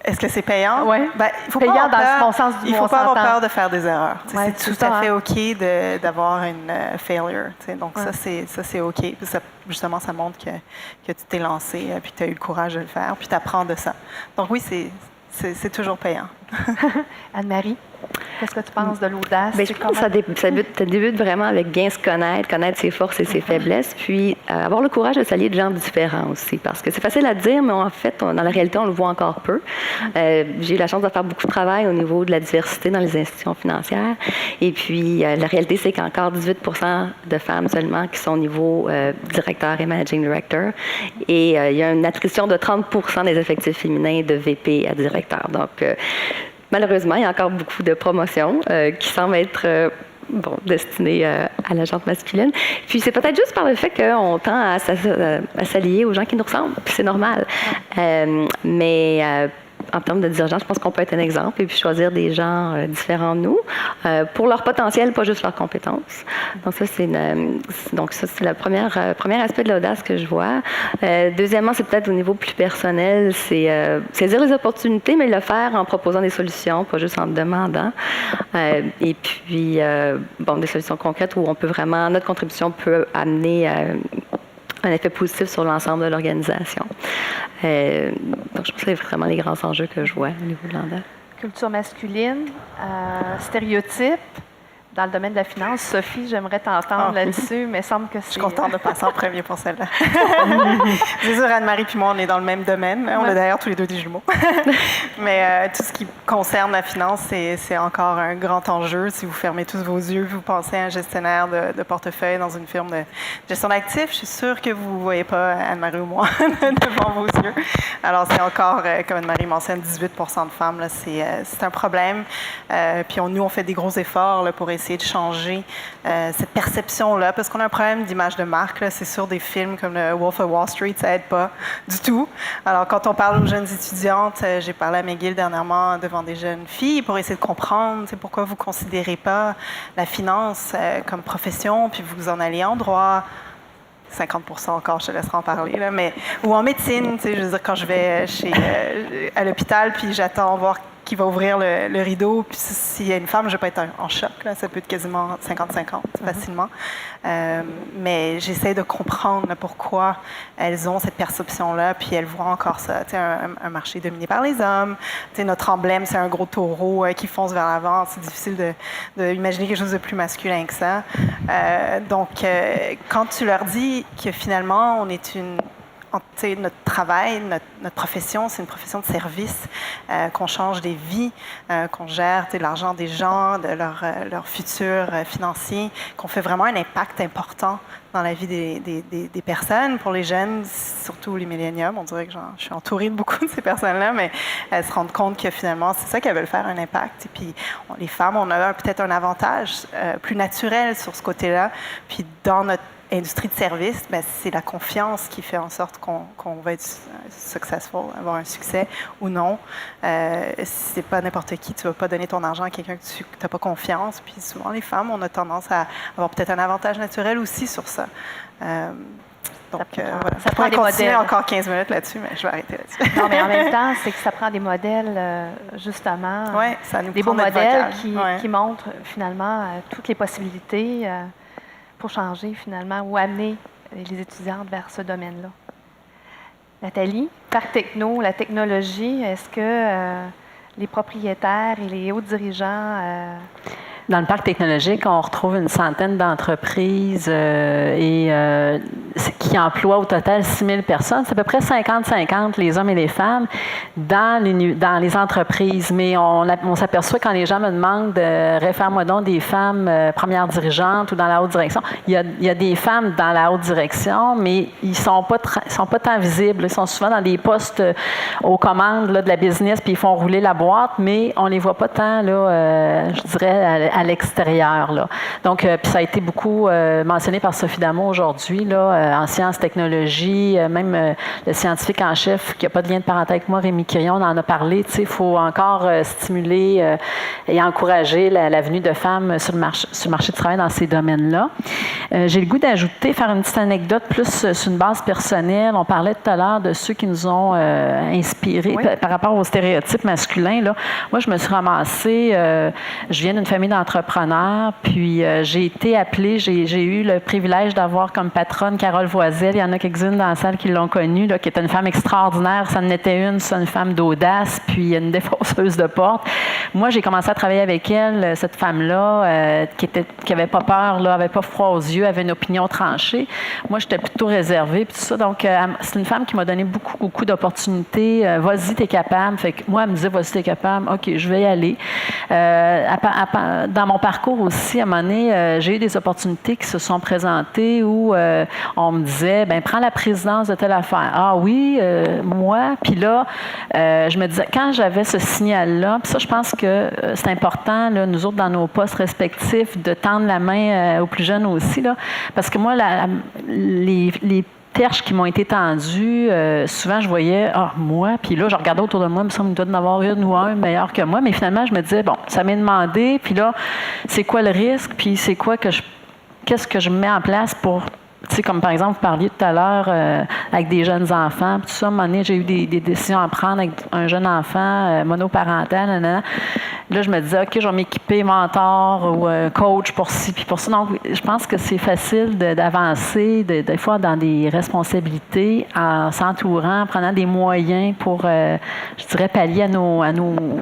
Est-ce que c'est payant? Oui. Il faut payant dans le bon sens du Il ne faut pas avoir peur de faire des erreurs. Ouais, c'est tout à fait OK d'avoir une failure. Donc, ça, c'est OK. Puis justement, ça montre que tu t'es lancé puis que tu as eu le courage de le faire puis tu apprends de ça. Donc, oui, c'est toujours payant. Anne-Marie, qu'est-ce que tu penses de l'audace? Bien, je pense que ça débute vraiment avec bien se connaître ses forces et ses faiblesses, puis avoir le courage de s'allier de gens différents aussi. Parce que c'est facile à dire, mais en fait, dans la réalité, on le voit encore peu. J'ai eu la chance de faire beaucoup de travail au niveau de la diversité dans les institutions financières. Et puis, la réalité, c'est qu'encore 18% de femmes seulement qui sont au niveau directeur et managing director. Et il y a une attrition de 30% des effectifs féminins de VP à directeur. Donc, malheureusement, il y a encore beaucoup de promotions qui semblent être destinées à la gente masculine. Puis c'est peut-être juste par le fait qu'on tend à s'allier aux gens qui nous ressemblent, puis c'est normal. Mais en termes de dirigeants, je pense qu'on peut être un exemple et puis choisir des gens différents de nous pour leur potentiel, pas juste leurs compétences. Donc ça, c'est le premier aspect de l'audace que je vois. Deuxièmement, c'est peut-être au niveau plus personnel, c'est saisir les opportunités, mais le faire en proposant des solutions, pas juste en demandant. Et puis, des solutions concrètes où on peut vraiment, notre contribution peut amener un effet positif sur l'ensemble de l'organisation. Donc, je pense que c'est vraiment les grands enjeux que je vois au niveau de l'audace. Culture masculine, stéréotypes, dans le domaine de la finance. Sophie, j'aimerais t'entendre là-dessus, mais il semble que c'est... Je suis contente de passer en premier pour celle-là. C'est sûr, Anne-Marie puis moi, on est dans le même domaine. On a d'ailleurs tous les deux des jumeaux. Mais tout ce qui concerne la finance, c'est encore un grand enjeu. Si vous fermez tous vos yeux, vous pensez à un gestionnaire de portefeuille dans une firme de gestion d'actifs, je suis sûre que vous ne voyez pas Anne-Marie ou moi devant vos yeux. Alors, c'est encore, comme Anne-Marie mentionne, 18 % de femmes. Là, c'est un problème. Puis nous, on fait des gros efforts là, pour essayer de changer cette perception-là, parce qu'on a un problème d'image de marque. Là. C'est sûr, des films comme le Wolf of Wall Street, ça aide pas du tout. Alors, quand on parle aux jeunes étudiantes, j'ai parlé à McGill dernièrement devant des jeunes filles pour essayer de comprendre pourquoi vous ne considérez pas la finance comme profession, puis vous en allez en droit. 50 % encore, je te laisserai en parler, là, mais, ou en médecine, je veux dire, quand je vais à l'hôpital, puis j'attends voir qui va ouvrir le rideau, puis s'il y a une femme, je vais pas être en choc, là, ça peut être quasiment 50-50 facilement. Mais j'essaie de comprendre là, pourquoi elles ont cette perception-là, puis elles voient encore ça, un marché dominé par les hommes. Notre emblème, c'est un gros taureau qui fonce vers l'avant. C'est difficile d'imaginer quelque chose de plus masculin que ça. Donc, quand tu leur dis que finalement, on est notre travail, notre profession, c'est une profession de service, qu'on change des vies, qu'on gère l'argent des gens, de leur futur financier, qu'on fait vraiment un impact important dans la vie des personnes. Pour les jeunes, surtout les milléniums, on dirait que je suis entourée de beaucoup de ces personnes-là, mais elles se rendent compte que finalement, c'est ça qu'elles veulent faire, un impact. Et puis, les femmes, on a peut-être un avantage plus naturel sur ce côté-là. Puis, dans notre industrie de service, ben, c'est la confiance qui fait en sorte qu'on va être successful, avoir un succès ou non. C'est pas n'importe qui. Tu vas pas donner ton argent à quelqu'un que tu n'as pas confiance. Puis souvent, les femmes, on a tendance à avoir peut-être un avantage naturel aussi sur ça. Donc, voilà. Ça pourrait continuer encore 15 minutes là-dessus, mais je vais arrêter là-dessus. Non, mais en même temps, c'est que ça prend des modèles, justement. Oui, ça nous des prend beaux modèles qui ouais. montrent, finalement, toutes les possibilités pour changer, finalement, ou amener les étudiantes vers ce domaine-là. Nathalie, Parc Techno, la technologie, est-ce que les propriétaires et les hauts dirigeants... Dans le parc technologique, on retrouve une centaine d'entreprises qui emploient au total 6 000 personnes. C'est à peu près 50-50, les hommes et les femmes, dans les entreprises. Mais on s'aperçoit quand les gens me demandent réfère-moi donc des femmes premières dirigeantes ou dans la haute direction. Il y a des femmes dans la haute direction, mais ils sont pas tant visibles. Ils sont souvent dans des postes aux commandes là, de la business, puis ils font rouler la boîte, mais on les voit pas tant, là, je dirais, à l'extérieur. Là. Donc, puis ça a été beaucoup mentionné par Sophie Damo aujourd'hui, là, en sciences, technologies, même le scientifique en chef qui n'a pas de lien de parenté avec moi, Rémi Quirion, on en a parlé. Il faut encore stimuler et encourager la venue de femmes sur le marché du travail dans ces domaines-là. J'ai le goût d'ajouter, faire une petite anecdote plus sur une base personnelle. On parlait tout à l'heure de ceux qui nous ont inspirés par rapport aux stéréotypes masculins. Là. Moi, je me suis ramassée, je viens d'une famille d'entrepreneurs, puis j'ai été appelée, j'ai eu le privilège d'avoir comme patronne Carole Voiselle. Il y en a quelques-unes dans la salle qui l'ont connue, là, qui était une femme extraordinaire. Ça en était une, c'est une femme d'audace, puis une défonceuse de porte. Moi, j'ai commencé à travailler avec elle, cette femme-là, qui avait pas peur, là, avait pas froid aux yeux, avait une opinion tranchée. Moi, j'étais plutôt réservée, puis tout ça. Donc, c'est une femme qui m'a donné beaucoup d'opportunités. Vas-y, t'es capable. Fait que moi, elle me disait, vas-y, t'es capable. OK, je vais y aller. Dans mon parcours aussi, à un moment donné, j'ai eu des opportunités qui se sont présentées où on me disait, bien, prends la présidence de telle affaire. Ah oui, moi. Puis là, je me disais, quand j'avais ce signal-là, puis ça, je pense que c'est important, là, nous autres, dans nos postes respectifs, de tendre la main aux plus jeunes aussi, là, parce que moi, les perches qui m'ont été tendues, souvent je voyais, moi, puis là, je regardais autour de moi, il me semble qu'il doit y en avoir une ou un meilleur que moi, mais finalement, je me disais, bon, ça m'est demandé, puis là, c'est quoi le risque, puis c'est quoi qu'est-ce que je mets en place pour Tu sais, comme par exemple, vous parliez tout à l'heure avec des jeunes enfants, puis tout ça, à un moment donné, j'ai eu des décisions à prendre avec un jeune enfant monoparental, nanana. Là, je me disais, OK, je vais m'équiper mentor ou coach pour ci, puis pour ça. Donc, je pense que c'est facile d'avancer, des fois, dans des responsabilités, en s'entourant, en prenant des moyens pour, je dirais, pallier à nos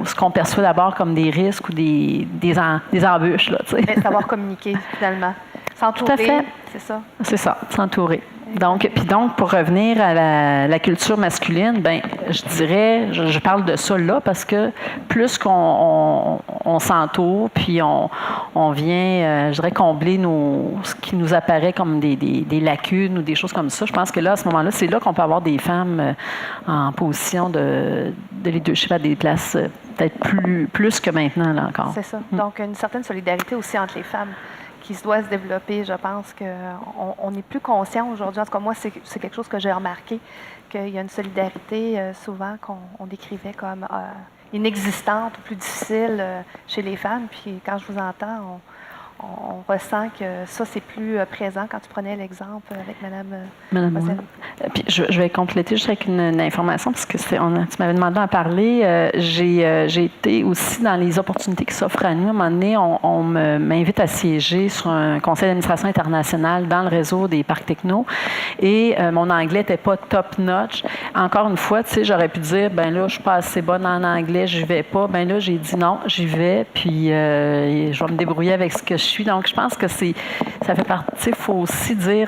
ce qu'on perçoit d'abord comme des risques ou des embûches, là, tu sais. Mais savoir communiquer, finalement. S'entourer, Tout à fait. c'est ça. C'est ça, s'entourer. Donc, pour revenir à la culture masculine, ben, je dirais, je parle de ça là parce que plus qu'on s'entoure, puis on vient, je dirais, combler ce qui nous apparaît comme des lacunes ou des choses comme ça, je pense que là, à ce moment-là, c'est là qu'on peut avoir des femmes en position de leadership à des places peut-être plus que maintenant, là encore. C'est ça. Donc, une certaine solidarité aussi entre les femmes qui se doit se développer. Je pense qu'on est plus conscient aujourd'hui. En tout cas, moi, c'est quelque chose que j'ai remarqué, qu'il y a une solidarité souvent qu'on décrivait comme inexistante ou plus difficile chez les femmes. Puis quand je vous entends, on ressent que ça, c'est plus présent quand tu prenais l'exemple avec Mme Moselle. Puis je vais compléter juste avec une information, parce que tu m'avais demandé d'en parler. J'ai été aussi dans les opportunités qui s'offrent à nous. À un moment donné, on m'invite à siéger sur un conseil d'administration international dans le réseau des parcs techno. Et mon anglais n'était pas top-notch. Encore une fois, tu sais, j'aurais pu dire, ben là, je suis pas assez bonne en anglais, je vais pas. Ben là, j'ai dit non, j'y vais, puis je vais me débrouiller avec ce que je suis. Donc, je pense que ça fait partie. Il faut aussi dire,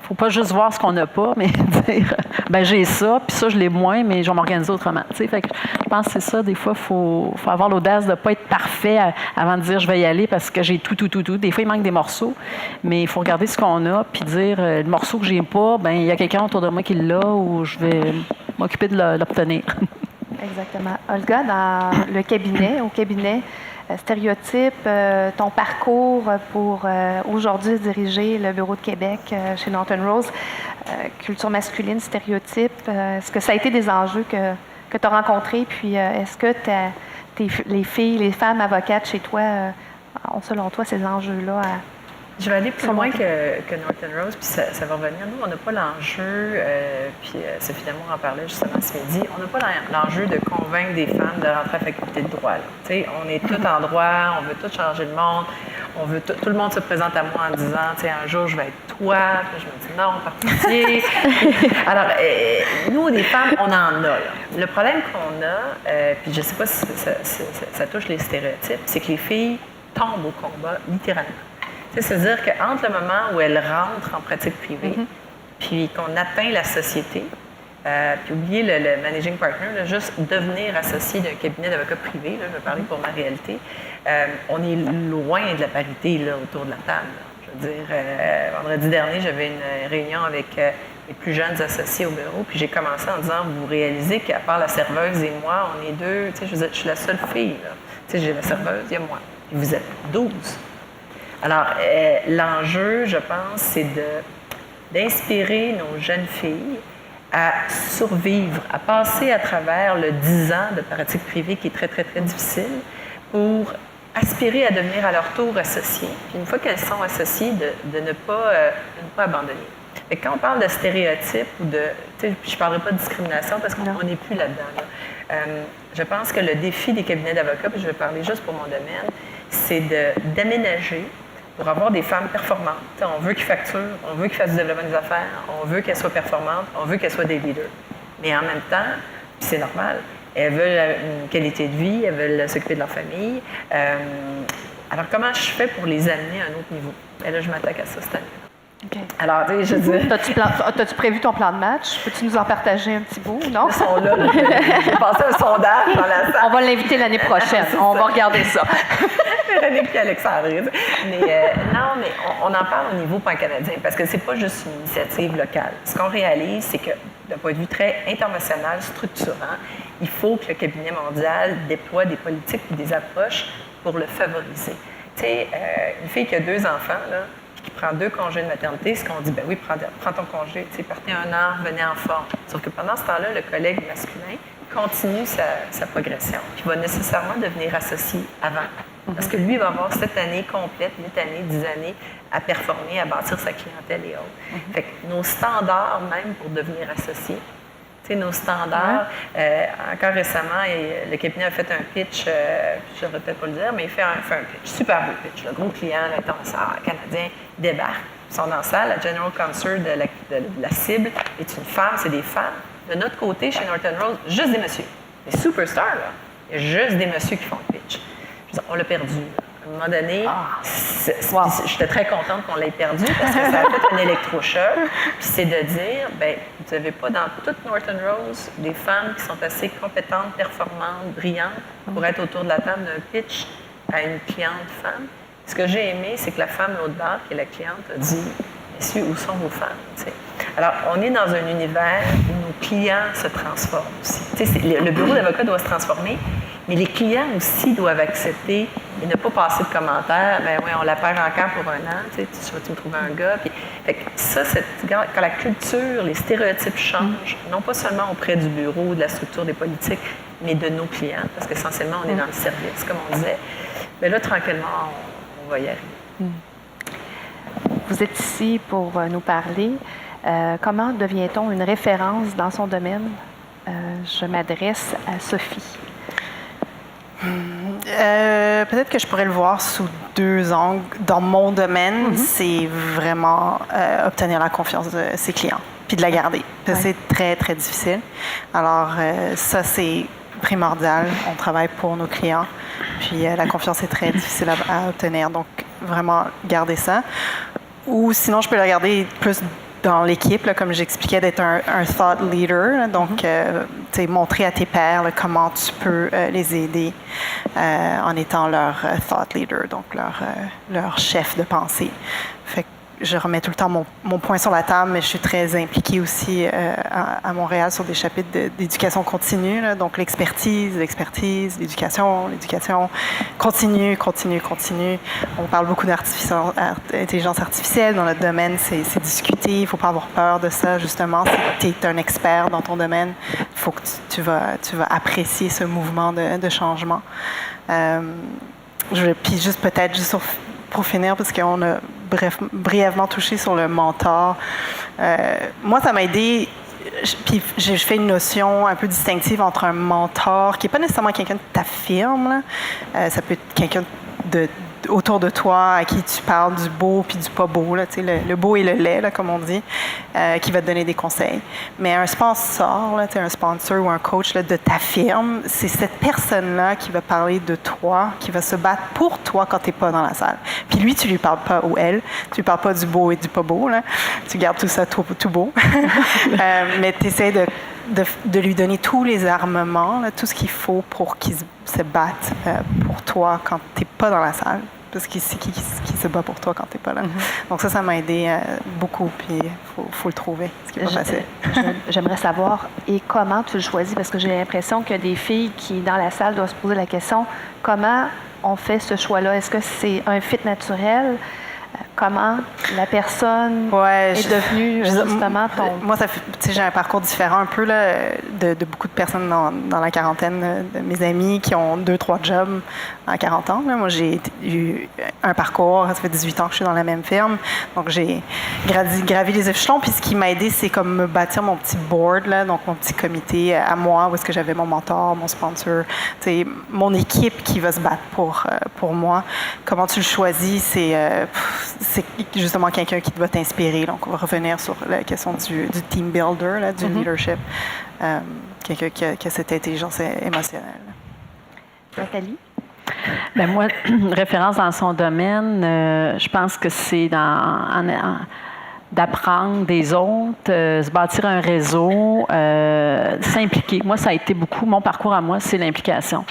faut pas juste voir ce qu'on n'a pas, mais dire, ben j'ai ça, puis ça, je l'ai moins, mais je vais m'organiser autrement. Tu sais, fait que je pense que c'est ça. Des fois, faut avoir l'audace de ne pas être parfait avant de dire, je vais y aller parce que j'ai tout. Des fois, il manque des morceaux, mais il faut regarder ce qu'on a, puis dire, le morceau que j'ai pas, ben il y a quelqu'un autour de moi qui l'a, ou je vais m'occuper de l'obtenir. Exactement. Olga, au cabinet, stéréotype, ton parcours pour aujourd'hui diriger le bureau de Québec chez Norton Rose, culture masculine, stéréotype, est-ce que ça a été des enjeux que tu as rencontrés? Puis est-ce que les femmes avocates chez toi ont, selon toi, ces enjeux-là? Je vais aller plus loin que Norton Rose, puis ça va revenir. Nous, on n'a pas l'enjeu, puis Sophie Damour en parlait justement ce midi, on n'a pas l'enjeu de convaincre des femmes de rentrer à la faculté de droit. Tu sais, on est tout en droit, on veut tout changer le monde, on veut tout le monde se présente à moi en disant, tu sais, un jour, je vais être toi, puis je me dis non, par pitié. Alors, nous, les femmes, on en a. Là. Le problème qu'on a, puis je ne sais pas si ça touche les stéréotypes, c'est que les filles tombent au combat, littéralement. C'est-à-dire qu'entre le moment où elles rentrent en pratique privée, puis qu'on atteint la société, puis oublier le managing partner, là, juste devenir associé d'un cabinet d'avocats privé, là, je vais parler pour ma réalité, on est loin de la parité là, autour de la table. Là. Je veux dire, vendredi dernier, j'avais une réunion avec les plus jeunes associés au bureau, puis j'ai commencé en disant, vous réalisez qu'à part la serveuse et moi, on est deux, tu sais, je suis la seule fille. Tu sais, j'ai la serveuse, il y a moi. Puis vous êtes 12. Alors, l'enjeu, je pense, c'est d'inspirer nos jeunes filles à survivre, à passer à travers le 10 ans de pratique privée qui est très, très, très difficile pour aspirer à devenir à leur tour associées. Puis une fois qu'elles sont associées, de ne pas abandonner. Et quand on parle de stéréotypes ou de... Je ne parlerai pas de discrimination parce qu'on n'est plus là-dedans. Là. Je pense que le défi des cabinets d'avocats, puis je vais parler juste pour mon domaine, c'est d'aménager pour avoir des femmes performantes. On veut qu'ils facturent, on veut qu'ils fassent du développement des affaires, on veut qu'elles soient performantes, on veut qu'elles soient des leaders. Mais en même temps, puis c'est normal, elles veulent une qualité de vie, elles veulent s'occuper de leur famille. Alors, comment je fais pour les amener à un autre niveau? Et là, je m'attaque à ça cette année. Okay. Alors, tu sais, je dis... T'as-tu prévu ton plan de match? Peux-tu nous en partager un petit bout? Non? Ils sont là. J'ai passé un sondage dans la salle. On va l'inviter l'année prochaine. On va regarder ça. Véronique et Alexandre. Mais non, mais on en parle au niveau pan-canadien parce que c'est pas juste une initiative locale. Ce qu'on réalise, c'est que d'un point de vue très international, structurant, il faut que le cabinet mondial déploie des politiques et des approches pour le favoriser. Tu sais, une fille qui a 2 enfants, là, qui prend 2 congés de maternité, ce qu'on dit, ben oui, prends ton congé, tu sais, partez 1 an, revenez en forme. Sauf que pendant ce temps-là, le collègue masculin continue sa progression, puis va nécessairement devenir associé avant. Parce que lui, il va avoir 7 années complètes, 8 années, 10 années à performer, à bâtir sa clientèle et autres. Fait que nos standards, même pour devenir associé, tu sais, nos standards, encore récemment, le cabinet a fait un pitch, je ne devrais peut-être pas le dire, mais il fait un pitch, super beau pitch. Le gros client, l'intenseur canadien, débarque. Ils sont dans la salle, la General Counsel de la cible est une femme, c'est des femmes. De notre côté, chez Norton Rose, juste des messieurs. Les superstars, là, il y a juste des messieurs qui font le pitch. Je veux dire, on l'a perdu. À un moment donné, j'étais très contente qu'on l'ait perdu parce que ça a fait un électrochoc. Puis c'est de dire, bien, vous n'avez pas dans toute Norton Rose des femmes qui sont assez compétentes, performantes, brillantes pour être autour de la table d'un pitch à une cliente femme. Ce que j'ai aimé, c'est que la femme l'autre barre, qui est la cliente, a dit « Messieurs, où sont vos femmes? » T'sais. Alors, on est dans un univers où nos clients se transforment aussi. Le bureau d'avocat doit se transformer, mais les clients aussi doivent accepter et ne pas passer de commentaires. Ben oui, on la perd encore pour un an, tu vas-tu me trouver un gars? Puis, fait que ça, quand la culture, les stéréotypes changent, non pas seulement auprès du bureau, de la structure des politiques, mais de nos clients, parce qu'essentiellement, on est dans le service, comme on disait. Mais là, tranquillement, on va y arriver. Vous êtes ici pour nous parler. Comment devient-on une référence dans son domaine? Je m'adresse à Sophie. Peut-être que je pourrais le voir sous 2 angles. Dans mon domaine, c'est vraiment obtenir la confiance de ses clients, puis de la garder. C'est très, très difficile. Alors, ça, c'est primordial. On travaille pour nos clients, puis la confiance est très difficile à obtenir. Donc, vraiment, garder ça. Ou sinon, je peux la garder plus dans l'équipe, là, comme j'expliquais, d'être un thought leader. Là, donc, montrer à tes pairs là, comment tu peux les aider en étant leur thought leader, donc leur chef de pensée. Fait que je remets tout le temps mon point sur la table, mais je suis très impliquée aussi à Montréal sur des chapitres d'éducation continue. Là, donc, l'éducation, continue. On parle beaucoup d'intelligence artificielle. Dans notre domaine, c'est discuté. Il ne faut pas avoir peur de ça, justement. Si tu es un expert dans ton domaine, il faut que tu vas apprécier ce mouvement de changement. Puis juste peut-être, pour finir, parce qu'on a brièvement touché sur le mentor. Moi, ça m'a aidé. Puis je fais une notion un peu distinctive entre un mentor, qui n'est pas nécessairement quelqu'un de ta firme. Là. Ça peut être quelqu'un autour de toi à qui tu parles du beau puis du pas beau, là, le beau et le laid, là, comme on dit, qui va te donner des conseils. Mais un sponsor, là, un sponsor ou un coach là, de ta firme, c'est cette personne-là qui va parler de toi, qui va se battre pour toi quand tu n'es pas dans la salle. Puis lui, tu lui parles pas, ou elle, tu lui parles pas du beau et du pas beau, là. Tu gardes tout ça tout beau. Mais tu essaies de lui donner tous les armements, là, tout ce qu'il faut pour qu'il se batte pour toi quand tu n'es pas dans la salle. Parce qu'il sait qui se bat pour toi quand tu n'es pas là. Donc ça m'a aidé beaucoup, puis il faut le trouver, ce qui n'est pas facile. J'aimerais savoir, et comment tu le choisis? Parce que j'ai l'impression qu'il y a des filles qui, dans la salle, doivent se poser la question, comment on fait ce choix-là? Est-ce que c'est un fit naturel? Comment la personne est devenue justement ton... Moi, j'ai un parcours différent un peu là, de beaucoup de personnes dans la quarantaine, de mes amis qui ont 2-3 jobs à 40 ans. Là. Moi, j'ai eu un parcours, ça fait 18 ans que je suis dans la même firme, donc j'ai gravi les échelons. Puis ce qui m'a aidé, c'est comme me bâtir mon petit board, là, donc mon petit comité à moi, où est-ce que j'avais mon mentor, mon sponsor, mon équipe qui va se battre pour moi. Comment tu le choisis, c'est justement quelqu'un qui va t'inspirer. Donc, on va revenir sur la question du team builder, là, du leadership. Quelqu'un qui a cette intelligence émotionnelle. Nathalie? Bien, moi, référence dans son domaine, je pense que c'est d'apprendre des autres, se bâtir un réseau, s'impliquer. Moi, ça a été beaucoup, mon parcours à moi, c'est l'implication.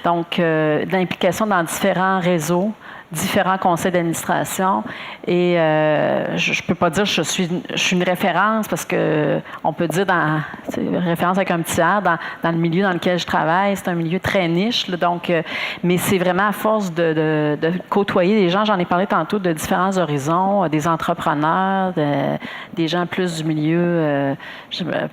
Donc, l'implication dans différents réseaux, différents conseils d'administration. Et je ne peux pas dire que je suis une référence parce que on peut dire référence avec un petit R dans le milieu dans lequel je travaille. C'est un milieu très niche. Là, donc, mais c'est vraiment à force de côtoyer des gens. J'en ai parlé tantôt de différents horizons, des entrepreneurs, des gens plus du milieu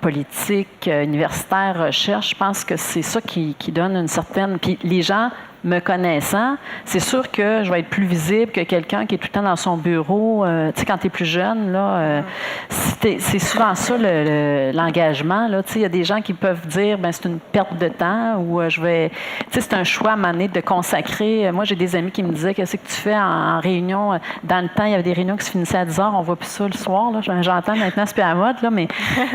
politique, universitaire, recherche. Je pense que c'est ça qui donne une certaine... Puis les gens me connaissant, c'est sûr que je vais être plus visible que quelqu'un qui est tout le temps dans son bureau. Tu sais, quand tu es plus jeune, là, c'est souvent ça l'engagement. Là. Tu sais, il y a des gens qui peuvent dire, ben c'est une perte de temps ou je vais... Tu sais, c'est un choix à un moment donné de consacrer. Moi, j'ai des amis qui me disaient, qu'est-ce que tu fais en réunion? Dans le temps, il y avait des réunions qui se finissaient à 10 heures. On voit plus ça le soir. Là. J'entends maintenant, c'est plus à la mode, là, mais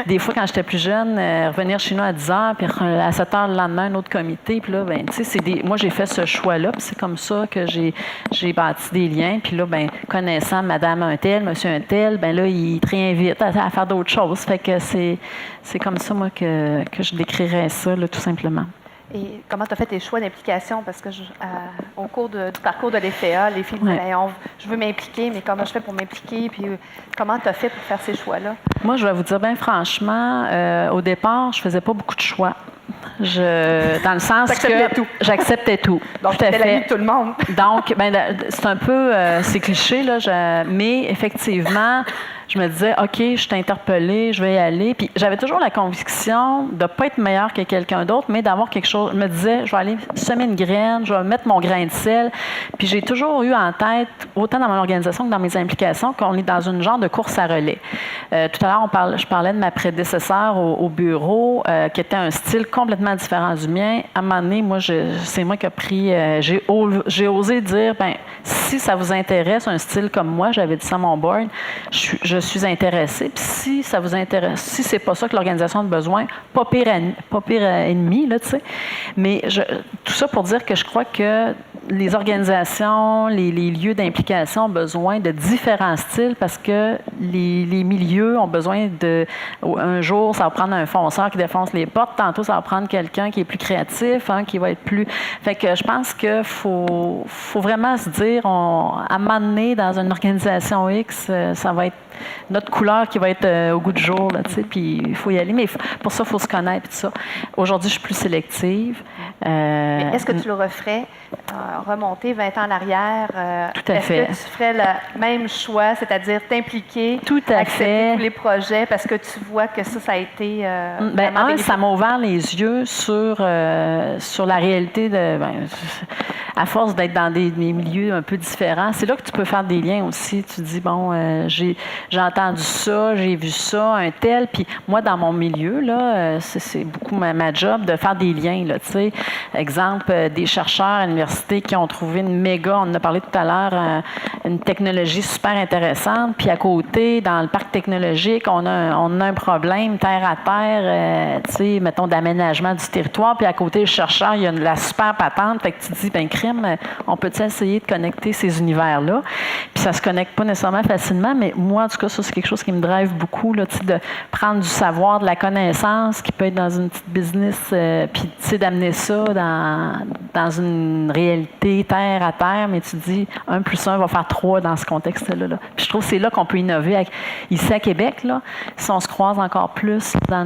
des fois, quand j'étais plus jeune, revenir chez nous à 10 heures, puis à 7 heures le lendemain, un autre comité. Puis là, ben, tu sais, moi, j'ai fait ce choix-là, puis c'est comme ça que j'ai bâti des liens. Puis là, ben, connaissant madame un tel, monsieur un tel, ben là, il te réinvite à faire d'autres choses. Fait que c'est comme ça, moi, que je décrirais ça, là, tout simplement. Et comment tu as fait tes choix d'implication? Parce que au cours du parcours de l'EFEA, les filles disaient, je veux m'impliquer, mais comment je fais pour m'impliquer? Puis comment tu as fait pour faire ces choix-là? Moi, je vais vous dire, bien franchement, au départ, je faisais pas beaucoup de choix. Dans le sens que tout. J'acceptais tout. Donc, c'était l'ami de tout le monde. Donc, ben, c'est un peu, c'est cliché, là, mais effectivement, je me disais, OK, je suis interpellée, je vais y aller. Puis j'avais toujours la conviction de ne pas être meilleure que quelqu'un d'autre, mais d'avoir quelque chose. Je me disais, je vais aller semer une graine, je vais mettre mon grain de sel. Puis j'ai toujours eu en tête, autant dans mon organisation que dans mes implications, qu'on est dans une genre de course à relais. Tout à l'heure, je parlais de ma prédécesseur au bureau, qui était un style complètement différent du mien. À un moment donné, moi, c'est moi qui ai pris... j'ai osé dire, ben si ça vous intéresse, un style comme moi, j'avais dit ça à mon board, je suis intéressée. Puis si ça vous intéresse, si c'est pas ça que l'organisation a besoin, pas pire ennemi, là, tu sais. Mais tout ça pour dire que je crois que les organisations, les lieux d'implication ont besoin de différents styles parce que les milieux ont besoin de... Un jour, ça va prendre un fonceur qui défonce les portes. Tantôt, ça va prendre quelqu'un qui est plus créatif, qui va être plus... Fait que je pense qu'il faut vraiment se dire, à un moment donné, dans une organisation X, ça va être notre couleur qui va être au goût du jour, là, tu sais, puis il faut y aller. Mais pour ça, il faut se connaître, tout ça. Aujourd'hui, je suis plus sélective. Mais est-ce que tu le referais, remonter 20 ans en arrière? Tout à fait. Est-ce que tu ferais le même choix, c'est-à-dire t'impliquer, tout à accepter fait. tous les projets parce que tu vois que ça a été... ça m'a ouvert les yeux sur la réalité de... à force d'être dans des milieux un peu différents, c'est là que tu peux faire des liens aussi. Tu te dis, bon, j'ai entendu ça, j'ai vu ça, un tel. Puis moi, dans mon milieu, là, c'est beaucoup ma job de faire des liens, là, tu sais. Exemple, des chercheurs à l'université qui ont trouvé on en a parlé tout à l'heure, une technologie super intéressante. Puis à côté, dans le parc technologique, on a un problème terre à terre, tu sais, mettons, d'aménagement du territoire. Puis à côté, le chercheur, il y a la super patente. Fait que tu te dis, ben crime, on peut-tu essayer de connecter ces univers-là? Puis ça se connecte pas nécessairement facilement, mais moi, en tout cas, ça, c'est quelque chose qui me drive beaucoup, là, tu sais, de prendre du savoir, de la connaissance qui peut être dans une petite business, puis, tu sais, d'amener ça dans une réalité terre à terre, mais tu dis 1 + 1 va faire 3 dans ce contexte-là. Là. Puis je trouve que c'est là qu'on peut innover. Ici à Québec, là, si on se croise encore plus dans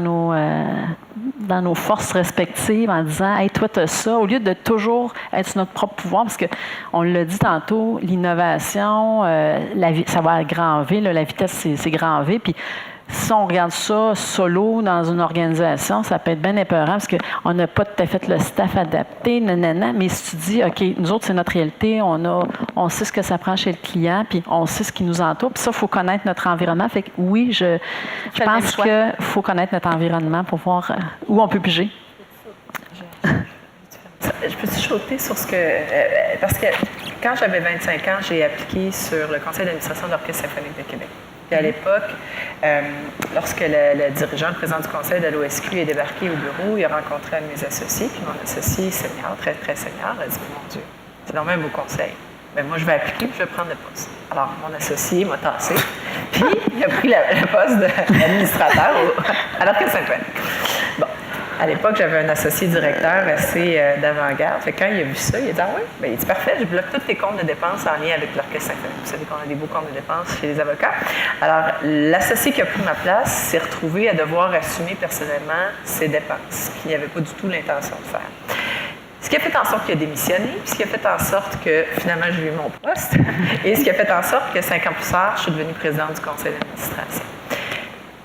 nos forces respectives en disant « Hey, toi, tu as ça », au lieu de toujours être sur notre propre pouvoir, parce qu'on l'a dit tantôt, l'innovation, ça va à grand V, là, la vitesse, c'est grand V, puis si on regarde ça solo dans une organisation, ça peut être bien épeurant parce qu'on n'a pas tout à fait le staff adapté, nanana, mais si tu dis, OK, nous autres, c'est notre réalité, on sait ce que ça prend chez le client, puis on sait ce qui nous entoure, puis ça, il faut connaître notre environnement. Fait que oui, je pense qu'il faut connaître notre environnement pour voir où on peut piger. Je peux-tu sauter sur ce que... parce que quand j'avais 25 ans, j'ai appliqué sur le conseil d'administration de l'Orchestre symphonique de Québec. Puis à l'époque, lorsque le dirigeant, le président du conseil de l'OSQ est débarqué au bureau, il a rencontré un de mes associés, puis mon associé senior, très, très senior, a dit « Mon Dieu, c'est donc même un beau conseil. Ben, moi, je vais appliquer, puis je vais prendre le poste. » Alors, mon associé m'a tassé, puis il a pris le poste d'administrateur à l'Orchestre symphonique. Bon. À l'époque, j'avais un associé directeur assez d'avant-garde. Fait que quand il a vu ça, il a dit « Ah oui, bien, il dit parfait, je bloque tous tes comptes de dépenses en lien avec l'Orchestre symphonique. » Vous savez qu'on a des beaux comptes de dépenses chez les avocats. Alors, l'associé qui a pris ma place s'est retrouvé à devoir assumer personnellement ses dépenses, qu'il n'avait pas du tout l'intention de faire. Ce qui a fait en sorte qu'il a démissionné, puis ce qui a fait en sorte que finalement j'ai eu mon poste, et ce qui a fait en sorte que 5 ans plus tard, je suis devenue présidente du conseil d'administration.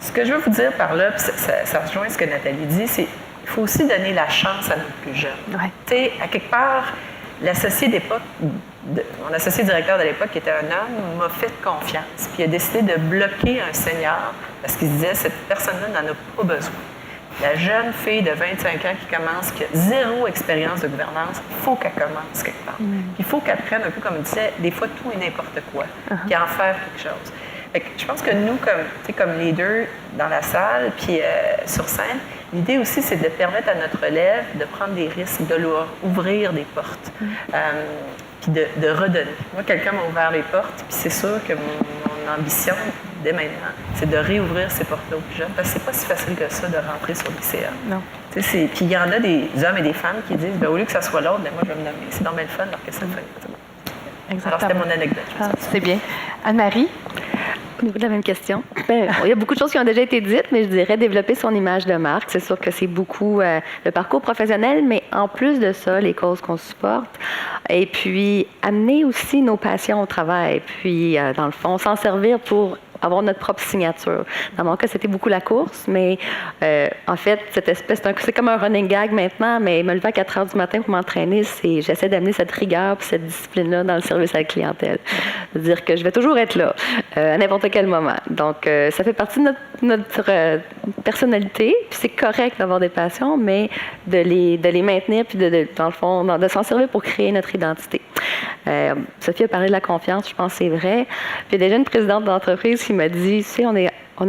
Ce que je veux vous dire par là, puis ça rejoint ce que Nathalie dit, c'est qu'il faut aussi donner la chance à nos plus jeunes. Ouais. Tu sais, à quelque part, l'associé d'époque, mon associé directeur de l'époque, qui était un homme, m'a fait confiance. Puis il a décidé de bloquer un senior parce qu'il se disait, cette personne-là n'en a pas besoin. La jeune fille de 25 ans qui commence, qui a zéro expérience de gouvernance, il faut qu'elle commence quelque part. Il faut qu'elle prenne un peu, comme je disais, des fois tout et n'importe quoi, puis en faire quelque chose. Fait que je pense que nous, comme leaders dans la salle, puis sur scène, l'idée aussi, c'est de permettre à notre élève de prendre des risques, de leur ouvrir des portes, puis de redonner. Moi, quelqu'un m'a ouvert les portes, puis c'est sûr que mon ambition, dès maintenant, c'est de réouvrir ces portes-là aux plus jeunes, parce que c'est pas si facile que ça de rentrer sur le lycéen. Non. Puis il y en a des hommes et des femmes qui disent, bien, au lieu que ça soit l'autre, moi, je vais me nommer. C'est dans le fun, alors que ça le fait. Alors, c'était mon anecdote. C'est bien. Anne-Marie? Au niveau de la même question, il y a beaucoup de choses qui ont déjà été dites, mais je dirais développer son image de marque. C'est sûr que c'est beaucoup le parcours professionnel, mais en plus de ça, les causes qu'on supporte. Et puis, amener aussi nos passions au travail. Puis, dans le fond, s'en servir pour avoir notre propre signature. Dans mon cas, c'était beaucoup la course, mais en fait, cette espèce, c'est comme un running gag maintenant, mais me lever à 4 heures du matin pour m'entraîner, j'essaie d'amener cette rigueur et cette discipline-là dans le service à la clientèle. C'est-à-dire que je vais toujours être là, à n'importe quel moment. Donc, ça fait partie de notre personnalité, puis c'est correct d'avoir des passions, mais de les maintenir, puis dans le fond, de s'en servir pour créer notre identité. Sophie a parlé de la confiance, je pense que c'est vrai. Puis il y a déjà une présidente d'entreprise qui m'a dit, tu sais, on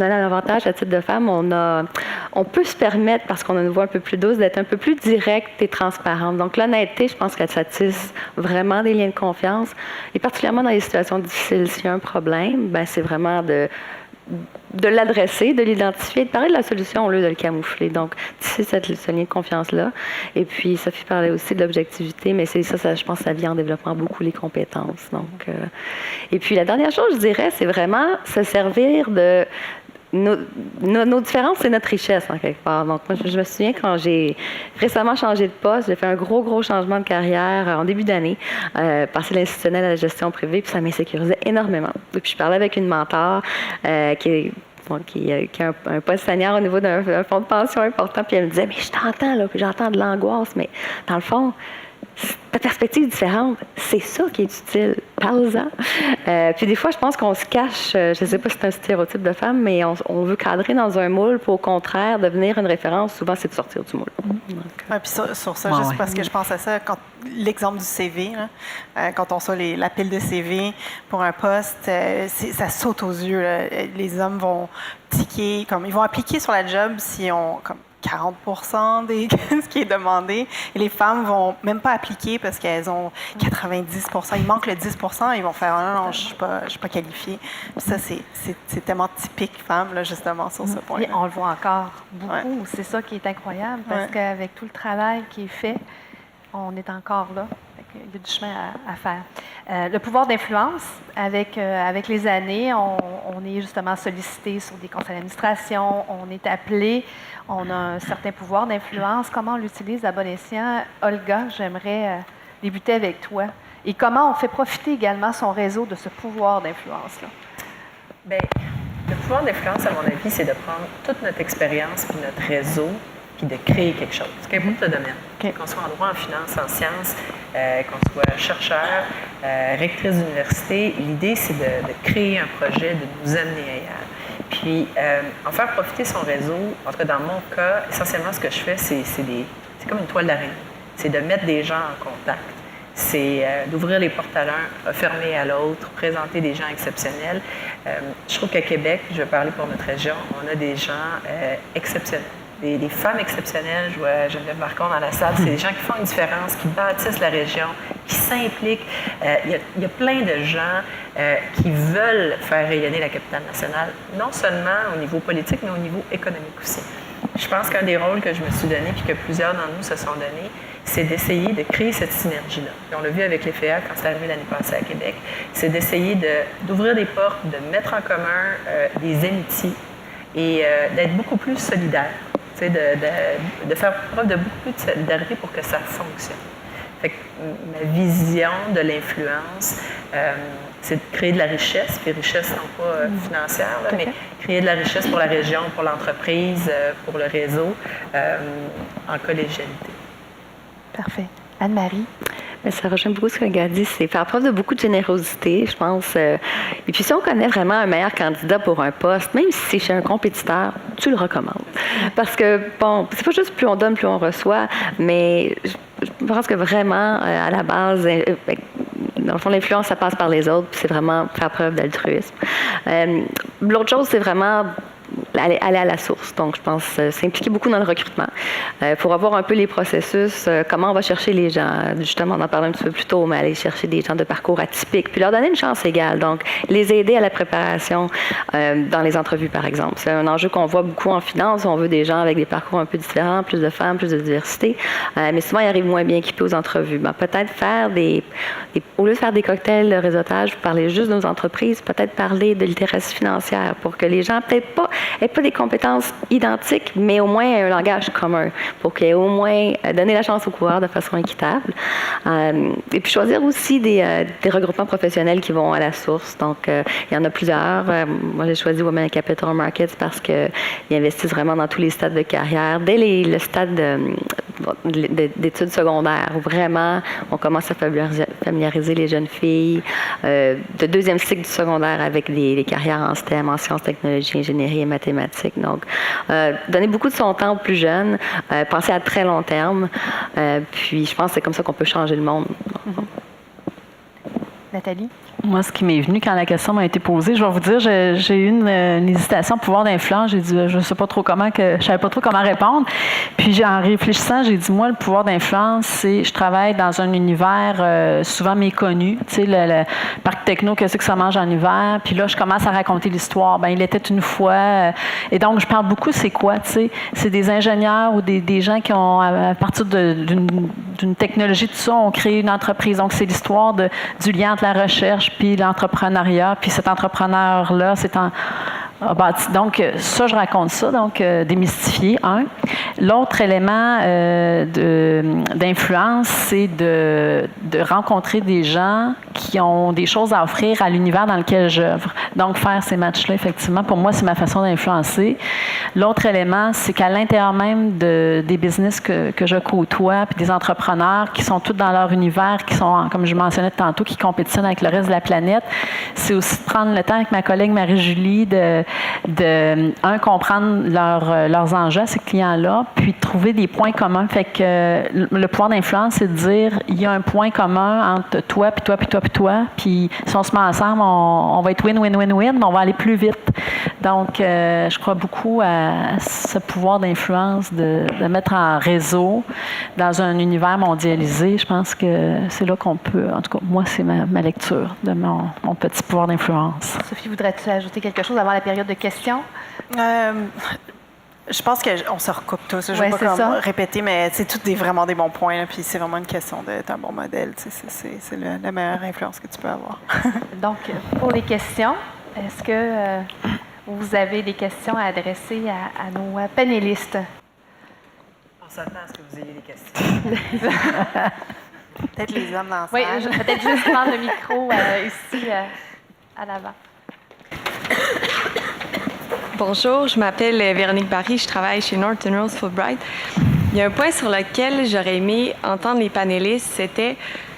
a un avantage à titre de femme, on peut se permettre, parce qu'on a une voix un peu plus douce, d'être un peu plus directe et transparente. Donc l'honnêteté, je pense qu'elle tisse vraiment des liens de confiance. Et particulièrement dans les situations difficiles, s'il y a un problème, ben c'est vraiment de l'adresser, de l'identifier, de parler de la solution au lieu de le camoufler. Donc, tisser ce lien de confiance-là. Et puis, Sophie parlait aussi de l'objectivité, mais c'est ça, je pense que ça vient en développant beaucoup les compétences. Donc, et puis, la dernière chose, je dirais, c'est vraiment se servir de nos différences, c'est notre richesse, en quelque part. Donc, moi, je me souviens quand j'ai récemment changé de poste, j'ai fait un gros changement de carrière en début d'année, passer de l'institutionnel à la gestion privée, puis ça m'insécurisait énormément. Et puis, je parlais avec une mentor qui a un poste senior au niveau d'un fonds de pension important, puis elle me disait, mais je t'entends, là, puis j'entends de l'angoisse, mais dans le fond, ta perspective est différente, c'est ça qui est utile. Parle-en. Puis des fois, je pense qu'on se cache, je ne sais pas si c'est un stéréotype de femme, mais on veut cadrer dans un moule pour au contraire devenir une référence. Souvent, c'est de sortir du moule. Ouais, puis sur ça, juste parce que je pense à ça, l'exemple du CV, là, quand on reçoit la pile de CV pour un poste, ça saute aux yeux. Là. Les hommes vont tiquer, ils vont appliquer sur la job si on... 40% de ce qui est demandé. Et les femmes vont même pas appliquer parce qu'elles ont 90%. Il manque le 10%. Ils vont faire non, je suis pas qualifiée. Puis ça, c'est tellement typique femme, là, justement, sur ce point. On le voit encore beaucoup. Ouais. C'est ça qui est incroyable parce qu'avec tout le travail qui est fait, on est encore là. Il y a du chemin à faire. Le pouvoir d'influence, avec les années, on est justement sollicité sur des conseils d'administration, on est appelé, on a un certain pouvoir d'influence. Comment on l'utilise à bon escient? Olga, j'aimerais débuter avec toi. Et comment on fait profiter également son réseau de ce pouvoir d'influence-là? Bien, le pouvoir d'influence, à mon avis, c'est de prendre toute notre expérience et notre réseau puis de créer quelque chose, qu'importe le domaine. Okay. Qu'on soit en droit, en finance, en sciences, qu'on soit chercheur, rectrice d'université, l'idée, c'est de créer un projet, de nous amener ailleurs. Puis, en faire profiter son réseau, en tout cas dans mon cas, essentiellement ce que je fais, c'est comme une toile d'araignée. C'est de mettre des gens en contact. C'est d'ouvrir les portes à l'un, fermer à l'autre, présenter des gens exceptionnels. Je trouve qu'à Québec, je vais parler pour notre région, on a des gens exceptionnels. Des femmes exceptionnelles, je vois Geneviève Marcon dans la salle, c'est des gens qui font une différence, qui bâtissent la région, qui s'impliquent. Il y a plein de gens qui veulent faire rayonner la capitale nationale, non seulement au niveau politique, mais au niveau économique aussi. Je pense qu'un des rôles que je me suis donné, puis que plusieurs d'entre nous se sont donnés, c'est d'essayer de créer cette synergie-là. Puis on l'a vu avec les FEA quand c'est arrivé l'année passée à Québec, c'est d'essayer d'ouvrir des portes, de mettre en commun des amitiés et d'être beaucoup plus solidaires. De faire preuve de beaucoup plus de solidarité pour que ça fonctionne. Fait que ma vision de l'influence, c'est de créer de la richesse, puis richesse non pas financière, là, mais créer de la richesse pour la région, pour l'entreprise, pour le réseau, en collégialité. Parfait. Anne-Marie? Mais ça rejoint beaucoup ce que Gaëlle dit, c'est faire preuve de beaucoup de générosité, je pense. Et puis si on connaît vraiment un meilleur candidat pour un poste, même si c'est chez un compétiteur, tu le recommandes. Parce que, bon, c'est pas juste plus on donne, plus on reçoit, mais je pense que vraiment, à la base, dans le fond, l'influence, ça passe par les autres, puis c'est vraiment faire preuve d'altruisme. L'autre chose, c'est vraiment aller à la source. Donc, je pense s'impliquer beaucoup dans le recrutement pour avoir un peu les processus, comment on va chercher les gens. Justement, on en parlait un petit peu plus tôt, mais aller chercher des gens de parcours atypiques, puis leur donner une chance égale. Donc, les aider à la préparation dans les entrevues, par exemple. C'est un enjeu qu'on voit beaucoup en finance. On veut des gens avec des parcours un peu différents, plus de femmes, plus de diversité. Mais souvent, ils arrivent moins bien équipés aux entrevues. Ben, peut-être faire au lieu de faire des cocktails de réseautage, vous parlez juste de nos entreprises, peut-être parler de littératie financière pour que les gens, peut-être pas n'aient pas des compétences identiques, mais au moins un langage commun, pour qu'ils aient au moins donner la chance aux coureurs de façon équitable. Et puis choisir aussi des regroupements professionnels qui vont à la source. Donc, il y en a plusieurs. Moi, j'ai choisi Women Capital Markets parce qu'ils investissent vraiment dans tous les stades de carrière. Dès le stade d'études secondaires, où vraiment on commence à familiariser les jeunes filles de deuxième cycle du secondaire avec les carrières en STEM, en sciences, technologies, ingénierie et mathématiques. Donc, donner beaucoup de son temps aux plus jeunes, penser à très long terme. Puis, je pense que c'est comme ça qu'on peut changer le monde. Nathalie? Moi, ce qui m'est venu quand la question m'a été posée, je vais vous dire, j'ai eu une hésitation à pouvoir d'influence. J'ai dit, je sais pas trop je savais pas trop comment répondre. Puis, en réfléchissant, j'ai dit, moi, le pouvoir d'influence, c'est, je travaille dans un univers souvent méconnu. Tu sais, le parc techno, qu'est-ce que ça mange en hiver? Puis là, je commence à raconter l'histoire. Ben, il était une fois. Et donc, je parle beaucoup, c'est quoi, tu sais? C'est des ingénieurs ou des gens qui ont, à partir d'une technologie, tout ça, ont créé une entreprise. Donc, c'est l'histoire du lien entre la recherche puis l'entrepreneuriat, puis cet entrepreneur-là, donc, ça, je raconte ça, donc démystifier, un. L'autre élément d'influence, c'est de rencontrer des gens qui ont des choses à offrir à l'univers dans lequel j'œuvre. Donc, faire ces matchs-là, effectivement, pour moi, c'est ma façon d'influencer. L'autre élément, c'est qu'à l'intérieur même des business que je côtoie, puis des entrepreneurs qui sont tous dans leur univers, qui sont, comme je mentionnais tantôt, qui compétitionnent avec le reste de la planète, c'est aussi de prendre le temps avec ma collègue Marie-Julie de comprendre leurs enjeux à ces clients-là, puis de trouver des points communs. Fait que le pouvoir d'influence, c'est de dire, il y a un point commun entre toi, puis toi, puis toi, puis toi, puis si on se met ensemble, on va être win-win-win-win, mais on va aller plus vite. Donc, je crois beaucoup à ce pouvoir d'influence de mettre en réseau dans un univers mondialisé. Je pense que c'est là qu'on peut, en tout cas, moi, c'est ma lecture de mon petit pouvoir d'influence. Sophie, voudrais-tu ajouter quelque chose avant la période de questions? Je pense qu'on se recoupe tous. Je ne vais pas répéter, mais c'est tous vraiment des bons points. Là, puis c'est vraiment une question d'être un bon modèle. C'est la meilleure influence que tu peux avoir. Donc, pour les questions, est-ce que vous avez des questions à adresser à nos panélistes? On s'attend à ce que vous ayez des questions. Peut-être les hommes dans la Oui, salle. peut-être juste prendre le micro ici à l'avant. Bonjour, je m'appelle Véronique Barry, je travaille chez Norton Rose Fulbright. Il y a un point sur lequel j'aurais aimé entendre les panélistes, c'était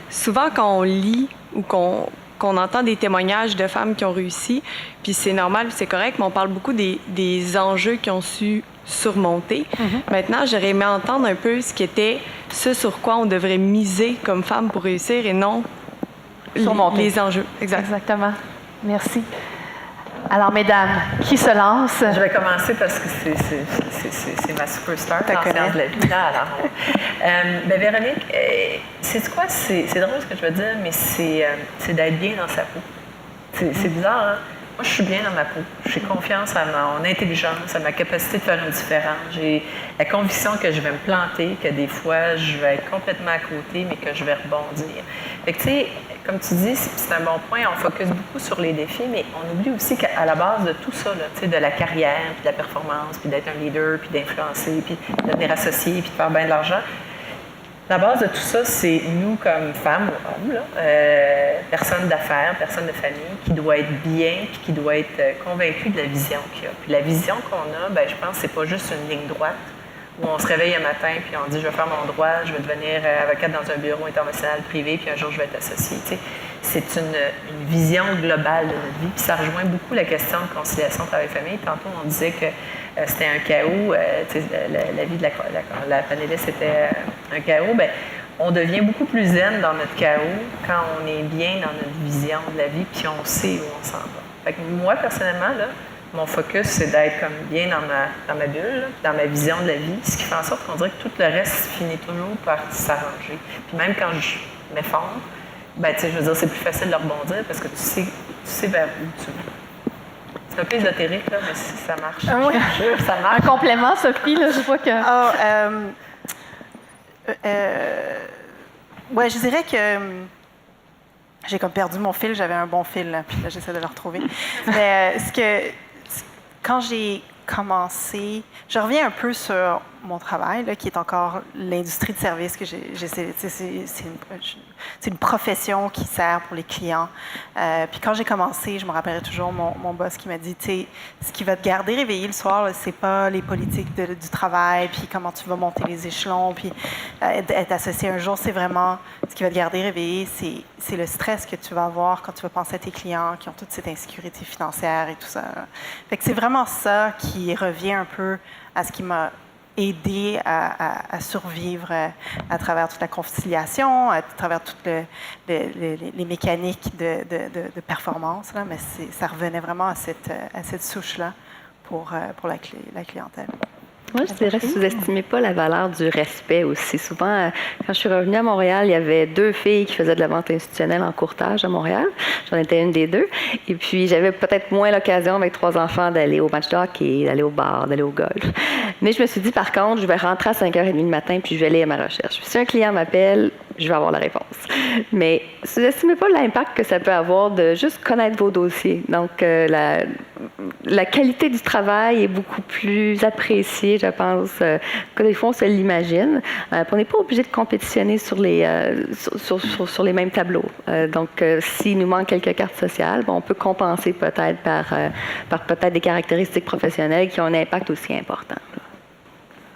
souvent quand on lit ou qu'on entend des témoignages de femmes qui ont réussi, puis c'est normal, c'est correct, mais on parle beaucoup des enjeux qu'ils ont su surmonter. Maintenant, j'aurais aimé entendre un peu ce qui était ce sur quoi on devrait miser comme femme pour réussir et non surmonter les enjeux. Exactement. Merci. Alors, mesdames, qui se lance? Je vais commencer parce que c'est ma superstar dans sciences de la vie. Véronique, c'est quoi? C'est drôle ce que je veux dire, mais c'est d'être bien dans sa peau. C'est bizarre, hein? Moi, je suis bien dans ma peau. J'ai confiance à mon intelligence, à ma capacité de faire une différence. J'ai la conviction que je vais me planter, que des fois, je vais être complètement à côté, mais que je vais rebondir. Fait que, tu sais, comme tu dis, c'est un bon point, on focus beaucoup sur les défis, mais on oublie aussi qu'à la base de tout ça, là, tu sais, de la carrière, puis de la performance, puis d'être un leader, puis d'influencer, puis de devenir associé, puis de faire bien de l'argent, la base de tout ça, c'est nous comme femmes ou hommes, personnes d'affaires, personnes de famille, qui doit être bien, puis qui doit être convaincu de la vision qu'il y a. Puis la vision qu'on a, je pense que c'est pas juste une ligne droite où on se réveille un matin puis on dit je vais faire mon droit, je vais devenir avocate dans un bureau international privé puis un jour je vais être associée. Tu sais, c'est une vision globale de notre vie. Puis ça rejoint beaucoup la question de conciliation travail-famille. Tantôt, on disait que c'était un chaos. La vie de la panéliste était un chaos. Bien, on devient beaucoup plus zen dans notre chaos quand on est bien dans notre vision de la vie puis on sait où on s'en va. Fait que moi, personnellement, là, mon focus, c'est d'être comme bien dans ma bulle, là, dans ma vision de la vie, ce qui fait en sorte qu'on dirait que tout le reste finit toujours par s'arranger. Puis même quand je m'effondre, ben, je veux dire, c'est plus facile de rebondir parce que tu sais vers où tu vas. C'est un peu ésotérique, là, mais ça marche. Oui. Je jure, ça marche. Un complément, Sophie, là, je vois que... Ouais, je dirais que j'ai comme perdu mon fil. J'avais un bon fil, là, puis là, j'essaie de le retrouver. Mais quand j'ai commencé, je reviens un peu sur mon travail, là, qui est encore l'industrie de service que c'est une profession qui sert pour les clients. Puis quand j'ai commencé, je me rappellerai toujours mon boss qui m'a dit, tu sais, ce qui va te garder réveillé le soir, là, c'est pas les politiques du travail, puis comment tu vas monter les échelons, puis être associé un jour, c'est vraiment ce qui va te garder réveillé, c'est le stress que tu vas avoir quand tu vas penser à tes clients qui ont toute cette insécurité financière et tout ça. Fait que c'est vraiment ça qui revient un peu à ce qui m'a aidé à survivre à travers toute la conciliation, à travers toutes les mécaniques de performance. Là, mais ça revenait vraiment à cette souche-là pour la clientèle. Moi, je dirais, sous-estimez pas la valeur du respect aussi. Souvent, quand je suis revenue à Montréal, il y avait 2 filles qui faisaient de la vente institutionnelle en courtage à Montréal. J'en étais une des 2. Et puis, j'avais peut-être moins l'occasion avec 3 enfants d'aller au match de hockey, d'aller au bar, d'aller au golf. Mais je me suis dit, par contre, je vais rentrer à 5h30 le matin puis je vais aller à ma recherche. Puis si un client m'appelle, je vais avoir la réponse. Mais sous-estimez pas l'impact que ça peut avoir de juste connaître vos dossiers. Donc, la qualité du travail est beaucoup plus appréciée, je pense, que des fois, on se l'imagine. On n'est pas obligé de compétitionner sur les mêmes tableaux. Donc, s'il nous manque quelques cartes sociales, on peut compenser peut-être par peut-être des caractéristiques professionnelles qui ont un impact aussi important.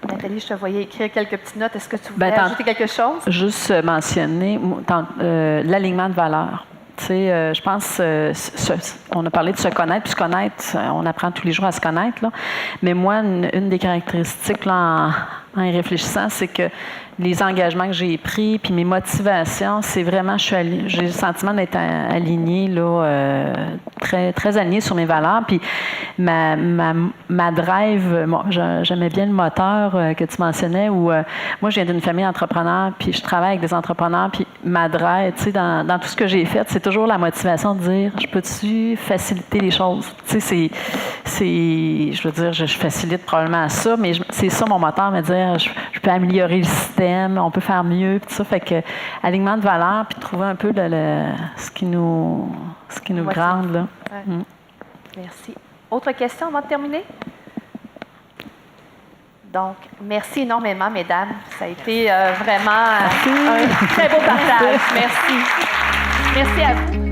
Nathalie, je te voyais écrire quelques petites notes. Est-ce que tu voulais ajouter quelque chose? Juste mentionner l'alignement de valeurs. Tu sais, je pense, on a parlé de se connaître, puis se connaître, on apprend tous les jours à se connaître, là. Mais moi, une des caractéristiques, là, en y réfléchissant, c'est que les engagements que j'ai pris, puis mes motivations, c'est vraiment, j'ai le sentiment d'être alignée, là, très, très alignée sur mes valeurs. Puis ma drive, j'aimais bien le moteur que tu mentionnais, où moi, je viens d'une famille d'entrepreneurs, puis je travaille avec des entrepreneurs, puis ma drive, tu sais, dans tout ce que j'ai fait, c'est toujours la motivation de dire, je peux-tu faciliter les choses? Tu sais, je veux dire, je facilite probablement ça, mais c'est ça mon moteur, me dire, je peux améliorer le système, on peut faire mieux, puis tout ça. Fait que alignement de valeurs, puis trouver un peu ce qui nous grande, là. Ouais. Merci. Autre question avant de terminer? Donc, merci énormément, mesdames. Ça a été vraiment un très beau partage. Merci. Merci à vous.